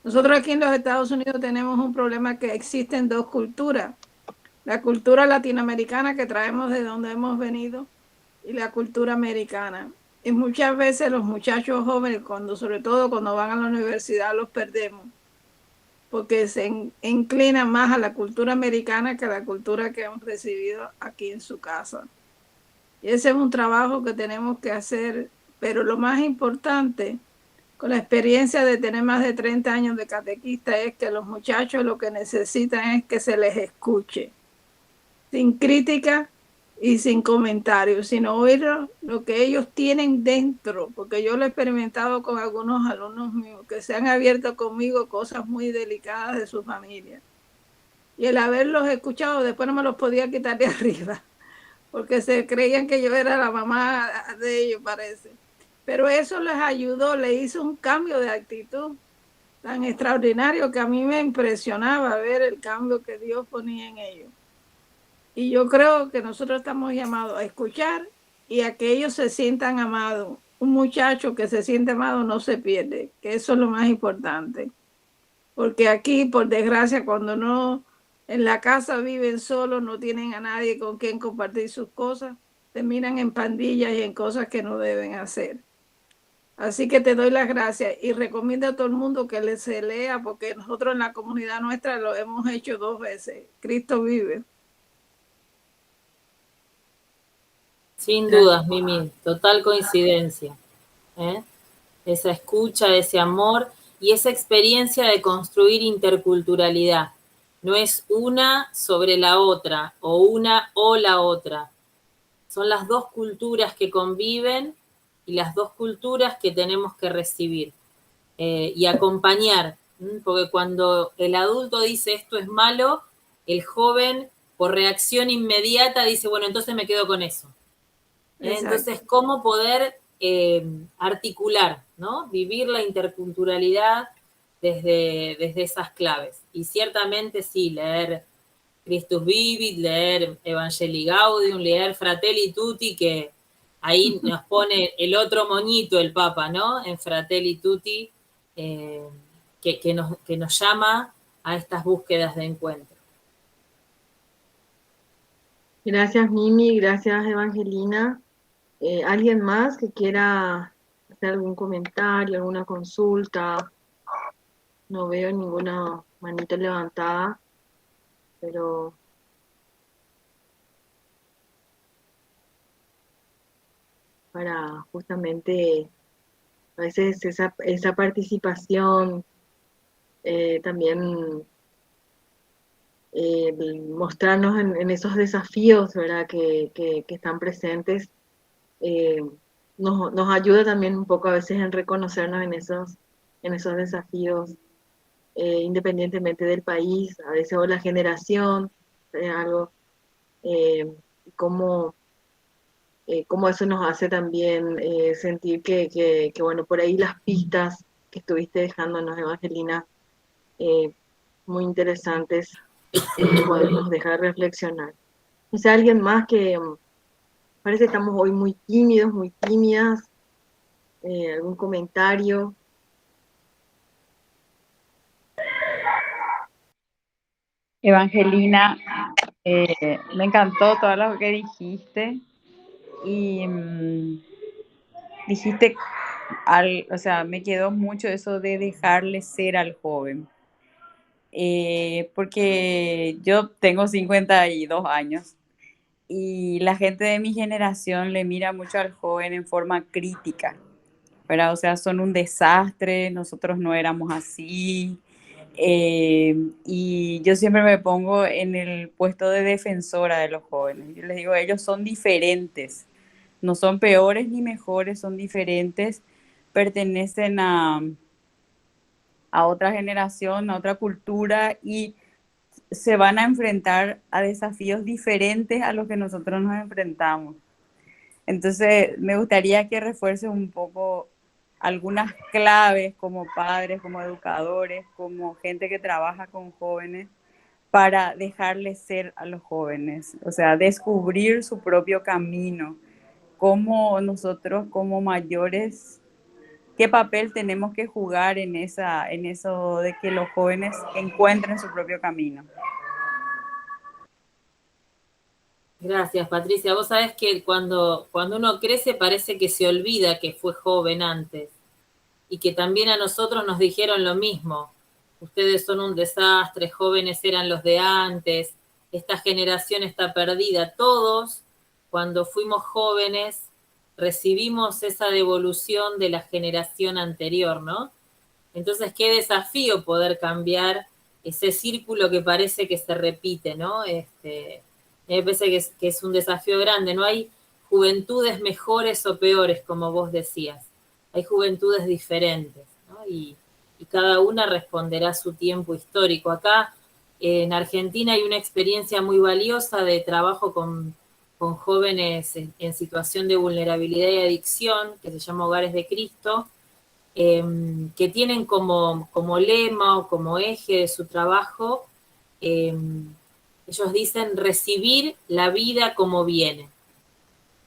Nosotros aquí en los Estados Unidos tenemos un problema que existen dos culturas. La cultura latinoamericana que traemos de donde hemos venido y la cultura americana. Y muchas veces los muchachos jóvenes, sobre todo cuando van a la universidad, los perdemos, porque se inclinan más a la cultura americana que a la cultura que hemos recibido aquí en su casa. Y ese es un trabajo que tenemos que hacer, pero lo más importante, con la experiencia de tener más de 30 años de catequista, es que los muchachos lo que necesitan es que se les escuche, sin crítica y sin comentarios, sino oír lo que ellos tienen dentro, porque yo lo he experimentado con algunos alumnos míos que se han abierto conmigo cosas muy delicadas de su familia. Y el haberlos escuchado, después no me los podía quitar de arriba, porque se creían que yo era la mamá de ellos, parece. Pero eso les ayudó, les hizo un cambio de actitud tan extraordinario que a mí me impresionaba ver el cambio que Dios ponía en ellos. Y yo creo que nosotros estamos llamados a escuchar y a que ellos se sientan amados. Un muchacho que se siente amado no se pierde, que eso es lo más importante. Porque aquí, por desgracia, cuando no en la casa viven solos, no tienen a nadie con quien compartir sus cosas, terminan en pandillas y en cosas que no deben hacer. Así que te doy las gracias y recomiendo a todo el mundo que se lea, porque nosotros en la comunidad nuestra lo hemos hecho 2 veces. Cristo vive. Sin dudas, Mimi, total coincidencia. Esa escucha, ese amor y esa experiencia de construir interculturalidad. No es una sobre la otra o una o la otra. Son las dos culturas que conviven y las dos culturas que tenemos que recibir y acompañar. Porque cuando el adulto dice esto es malo, el joven por reacción inmediata dice, bueno, entonces me quedo con eso. Entonces, ¿cómo poder articular, ¿no? Vivir la interculturalidad desde esas claves? Y ciertamente sí, leer Christus Vivit, leer Evangelii Gaudium, leer Fratelli Tutti, que ahí nos pone el otro moñito el Papa, ¿no? En Fratelli Tutti, que nos llama a estas búsquedas de encuentro. Gracias, Mimi, gracias, Evangelina. ¿Alguien más que quiera hacer algún comentario, alguna consulta? No veo ninguna manita levantada, pero para justamente a veces esa participación también mostrarnos en esos desafíos, ¿verdad? Que están presentes. Nos ayuda también un poco a veces en reconocernos en esos desafíos, independientemente del país, a veces o la generación, algo, cómo eso nos hace también sentir que, bueno, por ahí las pistas que estuviste dejándonos, Evangelina, muy interesantes, nos deja reflexionar. O sea, alguien más que parece que estamos hoy muy tímidos, muy tímidas. ¿Algún comentario? Evangelina, me encantó todo lo que dijiste y dijiste, o sea, me quedó mucho eso de dejarle ser al joven, porque yo tengo 52 años y la gente de mi generación le mira mucho al joven en forma crítica, ¿verdad? O sea, son un desastre, nosotros no éramos así. Y yo siempre me pongo en el puesto de defensora de los jóvenes. Yo les digo, ellos son diferentes, no son peores ni mejores, son diferentes, pertenecen a otra generación, a otra cultura y se van a enfrentar a desafíos diferentes a los que nosotros nos enfrentamos. Entonces, me gustaría que refuerces un poco algunas claves como padres, como educadores, como gente que trabaja con jóvenes, para dejarles ser a los jóvenes, o sea, descubrir su propio camino, cómo nosotros como mayores, qué papel tenemos que jugar en eso de que los jóvenes encuentren su propio camino. Gracias, Patricia. Vos sabés que cuando uno crece parece que se olvida que fue joven antes y que también a nosotros nos dijeron lo mismo. Ustedes son un desastre, jóvenes eran los de antes, esta generación está perdida. Todos, cuando fuimos jóvenes, recibimos esa devolución de la generación anterior, ¿no? Entonces, qué desafío poder cambiar ese círculo que parece que se repite, ¿no? Me parece que es un desafío grande. No hay juventudes mejores o peores, como vos decías. Hay juventudes diferentes, ¿no? Y cada una responderá a su tiempo histórico. Acá en Argentina hay una experiencia muy valiosa de trabajo con jóvenes en situación de vulnerabilidad y adicción, que se llama Hogares de Cristo, que tienen como lema o como eje de su trabajo, ellos dicen recibir la vida como viene.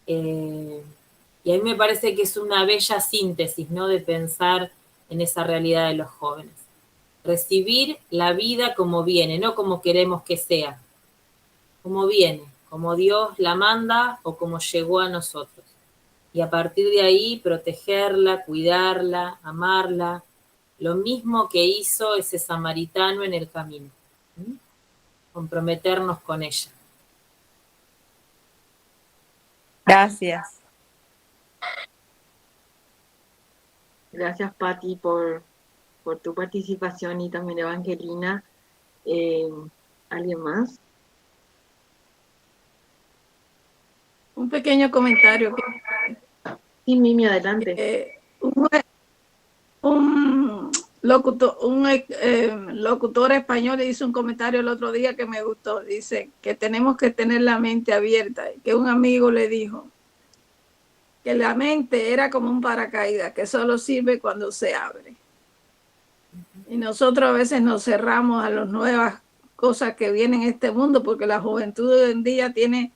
Y a mí me parece que es una bella síntesis, ¿no?, de pensar en esa realidad de los jóvenes. Recibir la vida como viene, no como queremos que sea, como viene, como Dios la manda o como llegó a nosotros. Y a partir de ahí protegerla, cuidarla, amarla, lo mismo que hizo ese samaritano en el camino. Comprometernos con ella. Gracias. Gracias, Pati, por tu participación, y también Evangelina. ¿Alguien más? Un pequeño comentario. Sí, Mimi, adelante. Un locutor español hizo un comentario el otro día que me gustó. Dice que tenemos que tener la mente abierta, que un amigo le dijo que la mente era como un paracaídas que solo sirve cuando se abre. Y nosotros a veces nos cerramos a las nuevas cosas que vienen en este mundo, porque la juventud de hoy en día tiene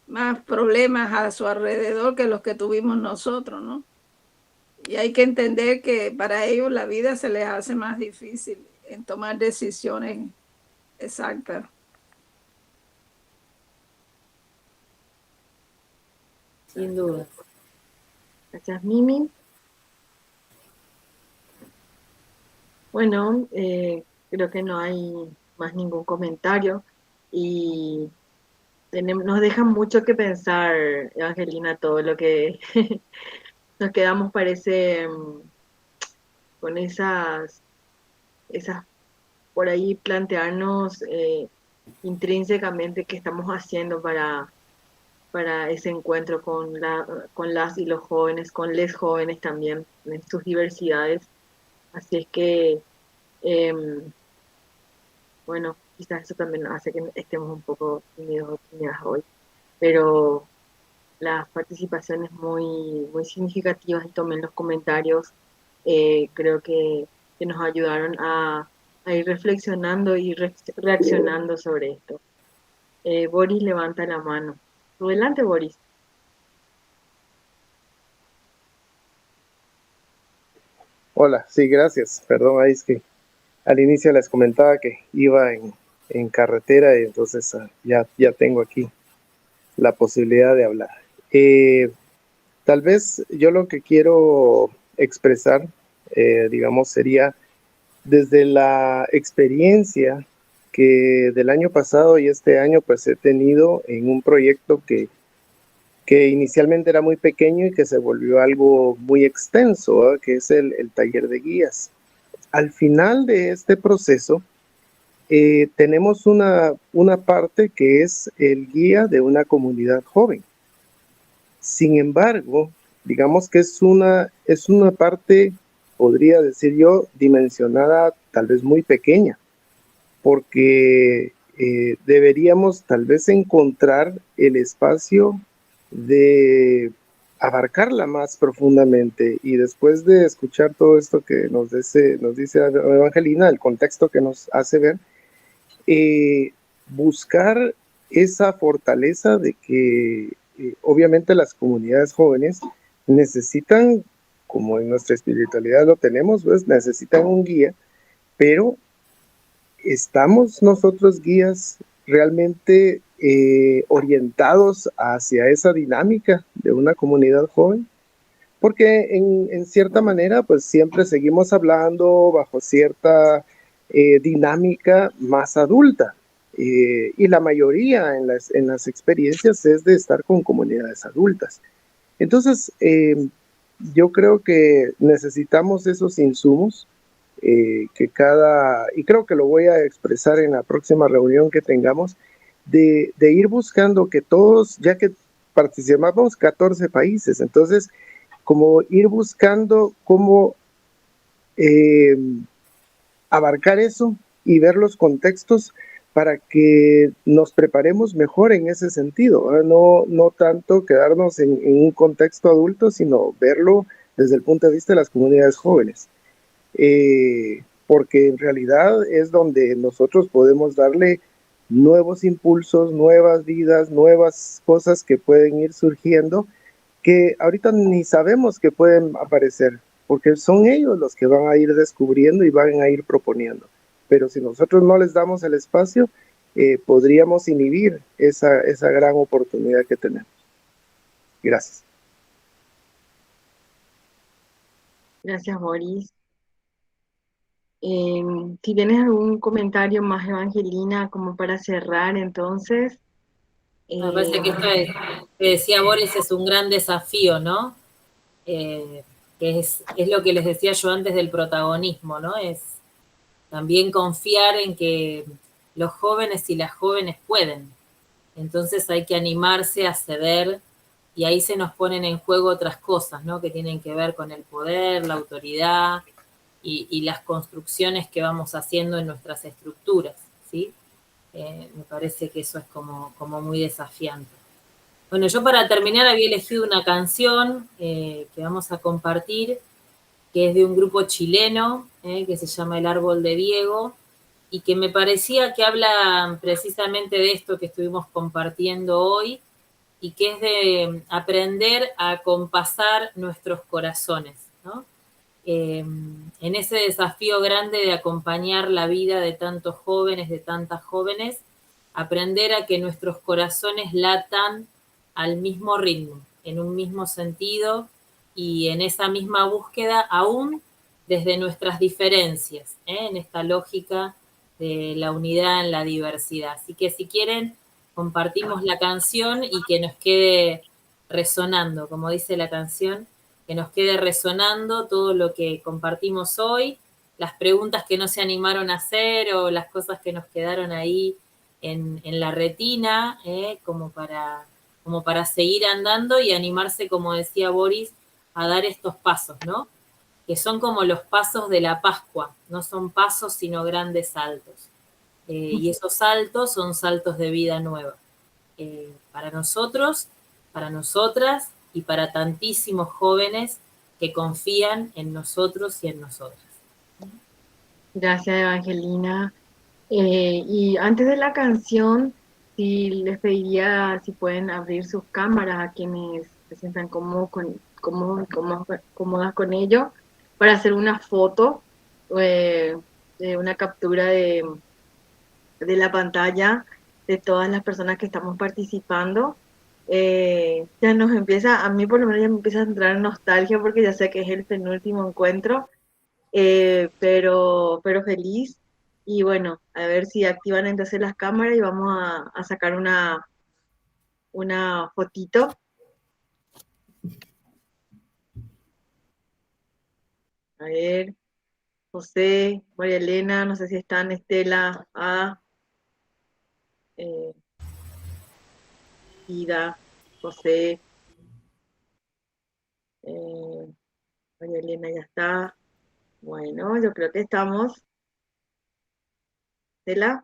más problemas a su alrededor que los que tuvimos nosotros, ¿no? Y hay que entender que para ellos la vida se les hace más difícil en tomar decisiones exactas. Sin duda. Gracias, Mimi. Bueno, creo que no hay más ningún comentario y nos deja mucho que pensar, Evangelina, todo lo que nos quedamos, parece, con esas por ahí plantearnos intrínsecamente qué estamos haciendo para ese encuentro con las y los jóvenes, con les jóvenes también, en sus diversidades. Así es que, bueno, quizás eso también hace que estemos un poco tímidos o tímidas hoy, pero las participaciones muy, muy significativas, y tomen los comentarios, creo que nos ayudaron a ir reflexionando y reaccionando sobre esto. Boris levanta la mano. Adelante, Boris. Hola, sí, gracias. Perdón, ahí es que al inicio les comentaba que iba en carretera y entonces ya tengo aquí la posibilidad de hablar. Tal vez yo lo que quiero expresar, digamos, sería desde la experiencia que del año pasado y este año pues he tenido en un proyecto que inicialmente era muy pequeño y que se volvió algo muy extenso, ¿eh?, que es el taller de guías. Al final de este proceso tenemos una parte que es el guía de una comunidad joven. Sin embargo, digamos que es una parte, podría decir yo, dimensionada tal vez muy pequeña, porque deberíamos tal vez encontrar el espacio de abarcarla más profundamente. Y después de escuchar todo esto que nos dice Evangelina, el contexto que nos hace ver, buscar esa fortaleza de que obviamente las comunidades jóvenes necesitan, como en nuestra espiritualidad lo tenemos, pues necesitan un guía, pero ¿estamos nosotros guías realmente orientados hacia esa dinámica de una comunidad joven? Porque en cierta manera, pues siempre seguimos hablando bajo cierta dinámica más adulta. Y la mayoría en las experiencias es de estar con comunidades adultas. Entonces, yo creo que necesitamos esos insumos y creo que lo voy a expresar en la próxima reunión que tengamos, de ir buscando que todos, ya que participamos 14 países, entonces, como ir buscando cómo abarcar eso y ver los contextos para que nos preparemos mejor en ese sentido, no tanto quedarnos en un contexto adulto, sino verlo desde el punto de vista de las comunidades jóvenes. Porque en realidad es donde nosotros podemos darle nuevos impulsos, nuevas vidas, nuevas cosas que pueden ir surgiendo, que ahorita ni sabemos que pueden aparecer, porque son ellos los que van a ir descubriendo y van a ir proponiendo. Pero si nosotros no les damos el espacio, podríamos inhibir esa gran oportunidad que tenemos. Gracias. Gracias, Boris. Si tienes algún comentario más, Evangelina, como para cerrar, entonces. Me parece que esto es, que decía Boris, es un gran desafío, ¿no? Que es lo que les decía yo antes del protagonismo, ¿no? Es también confiar en que los jóvenes y las jóvenes pueden. Entonces hay que animarse a ceder y ahí se nos ponen en juego otras cosas, ¿no? Que tienen que ver con el poder, la autoridad y las construcciones que vamos haciendo en nuestras estructuras, ¿sí? Me parece que eso es como muy desafiante. Bueno, yo para terminar había elegido una canción que vamos a compartir, que es de un grupo chileno, que se llama El Árbol de Diego, y que me parecía que habla precisamente de esto que estuvimos compartiendo hoy, y que es de aprender a compasar nuestros corazones, ¿no? En ese desafío grande de acompañar la vida de tantos jóvenes, de tantas jóvenes, aprender a que nuestros corazones latan al mismo ritmo, en un mismo sentido y en esa misma búsqueda, aún desde nuestras diferencias, en esta lógica de la unidad en la diversidad. Así que si quieren, compartimos la canción y que nos quede resonando, como dice la canción, que nos quede resonando todo lo que compartimos hoy, las preguntas que no se animaron a hacer o las cosas que nos quedaron ahí en la retina, como para seguir andando y animarse, como decía Boris, a dar estos pasos, ¿no? Que son como los pasos de la Pascua, no son pasos sino grandes saltos. Y esos saltos son saltos de vida nueva. Para nosotros, para nosotras y para tantísimos jóvenes que confían en nosotros y en nosotras. Gracias, Evangelina. Y antes de la canción, sí les pediría si pueden abrir sus cámaras a quienes se sientan cómodas con ello, para hacer una foto, una captura de la pantalla de todas las personas que estamos participando. Ya nos empieza, a mí por lo menos ya me empieza a entrar nostalgia porque ya sé que es el penúltimo encuentro, pero feliz. Y bueno, a ver si activan entonces las cámaras y vamos a sacar una fotito. A ver, José, María Elena, no sé si están, Estela, Ida, José, María Elena ya está. Bueno, yo creo que estamos. Estela,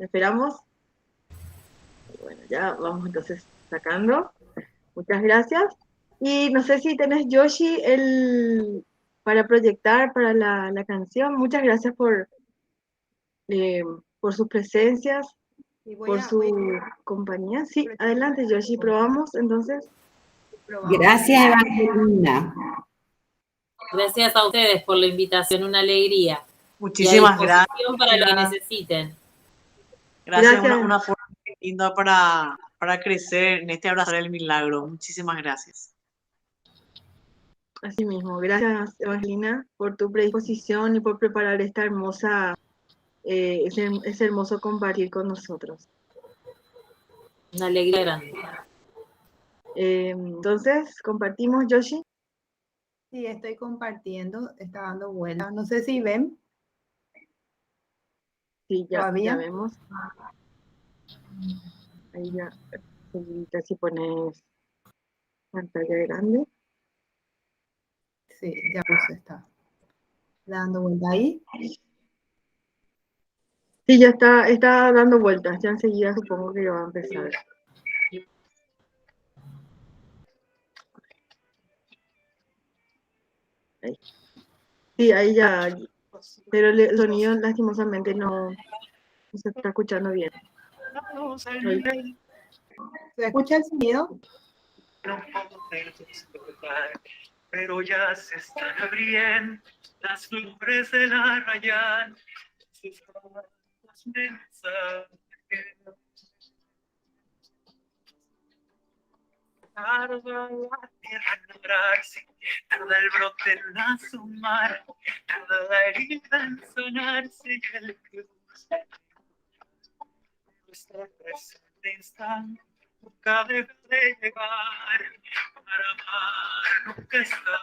¿esperamos? Bueno, ya vamos entonces sacando. Muchas gracias. Y no sé si tenés, Yoshi, para proyectar para la canción. Muchas gracias eh, por sus presencias, Y por su compañía. Sí, adelante, Yoshi, probamos entonces. Gracias, Evangelina. Gracias a ustedes por la invitación, una alegría. Muchísimas y a disposición para lo que necesiten. Gracias, Gracias. una forma muy linda para crecer en este abrazar el milagro. Muchísimas gracias. Así mismo, gracias, Evangelina, por tu predisposición y por preparar esta hermosa, ese hermoso compartir con nosotros. Una alegría grande. Entonces, compartimos, Yoshi. Sí, estoy compartiendo, está dando vueltas. No sé si ven. Sí, ya ¿Todavía? vemos. Ahí ya, si pones pantalla grande. Sí, ya puse, está dando vuelta ahí. Sí, ya está dando vueltas. Ya enseguida supongo que ya va a empezar. Ahí. Sí, ahí ya. Pero el sonido lastimosamente no se está escuchando bien. Ahí. ¿Se escucha el sonido? Pero ya se están abriendo las flores de la Rayán, sus ramas mensajeras. Tarda la tierra en labrarse, tarda el brote en asomar, tarda la herida en sanarse y el cruz. Nuestro presente instante nunca deja de llegar, para amar nunca está.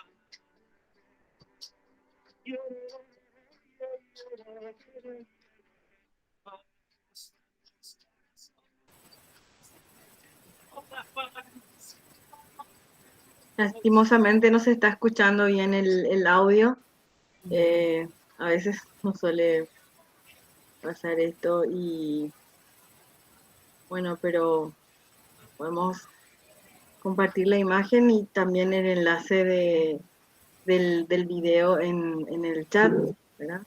Lastimosamente no se está escuchando bien el audio. A veces no suele pasar esto y bueno, pero podemos compartir la imagen y también el enlace del video en el chat, ¿verdad?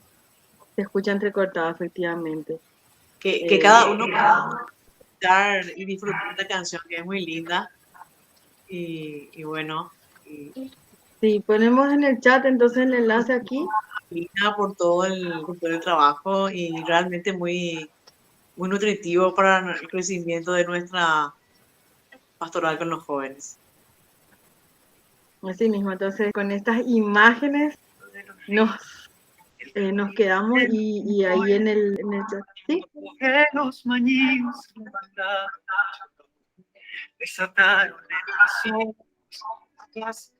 Se escucha entrecortado, efectivamente. Que cada uno pueda escuchar y disfrutar de la canción, que es muy linda. Y bueno. Sí, ponemos en el chat entonces el enlace aquí. Por todo el trabajo y realmente muy, muy nutritivo para el crecimiento de nuestra pastoral con los jóvenes. Así mismo, entonces con estas imágenes nos quedamos y ahí en el chat. ¿Sí? Los mañinos desataron en mis ojos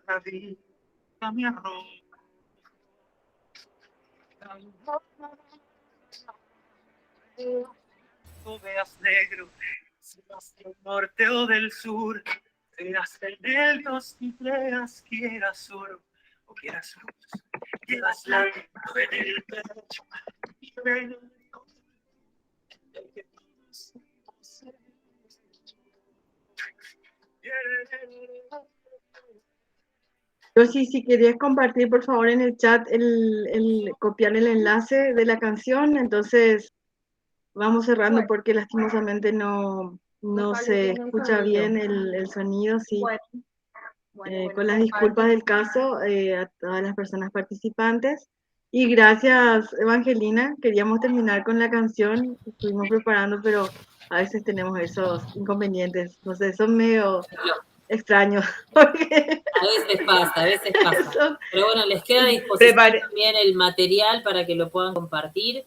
la vida me arrojó. No veas negro, seas del norte o del sur, seas del Helios y creas quieras oro o quieras luz, llevas la vida en el pecho y ven el que Yo sí, si querías compartir por favor en el chat copiar el enlace de la canción, entonces vamos cerrando porque lastimosamente no se escucha bien el sonido, sí. Con las disculpas del caso a todas las personas participantes. Y gracias, Evangelina. Queríamos terminar con la canción, estuvimos preparando, pero a veces tenemos esos inconvenientes. No sé, son medio extraños. A veces pasa. Pero bueno, les queda a disposición también el material para que lo puedan compartir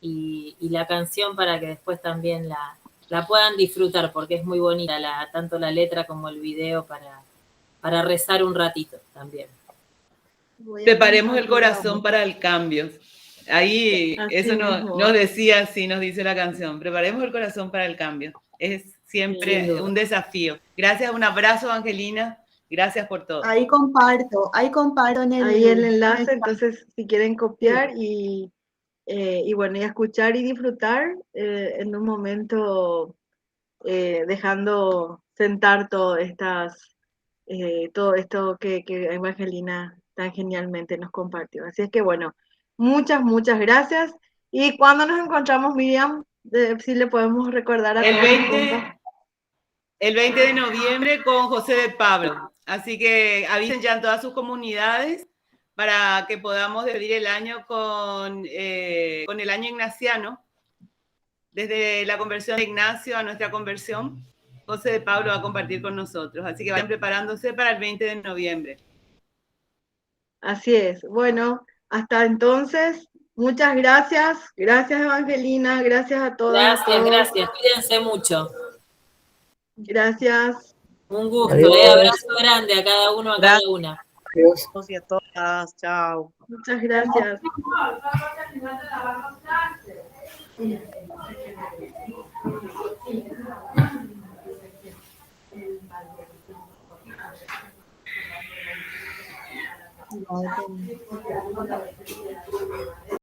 y la canción para que después también la puedan disfrutar, porque es muy bonita tanto la letra como el video para rezar un ratito también. Preparemos el corazón para el cambio. Ahí Así eso mismo. nos decía, así nos dice la canción. Preparemos el corazón para el cambio. Es siempre un desafío. Gracias, un abrazo, Angelina. Gracias por todo. Ahí comparto en el enlace, entonces si quieren copiar y bueno, y escuchar y disfrutar en un momento dejando sentar todo esto que Evangelina tan genialmente nos compartió. Así es que bueno, muchas gracias. Y cuando nos encontramos, Miriam, si le podemos recordar a todos. El 20 de noviembre con José de Pablo. Así que avisen ya en todas sus comunidades para que podamos despedir el año con el año ignaciano. Desde la conversión de Ignacio a nuestra conversión, José de Pablo va a compartir con nosotros. Así que vayan preparándose para el 20 de noviembre. Así es. Bueno, hasta entonces, muchas gracias. Gracias, Evangelina. Gracias a todos. Gracias. Cuídense mucho. Gracias. Un gusto. Adiós. Abrazo grande a cada uno, a cada una. Adiós. Y a todas. Chao. Muchas gracias. No,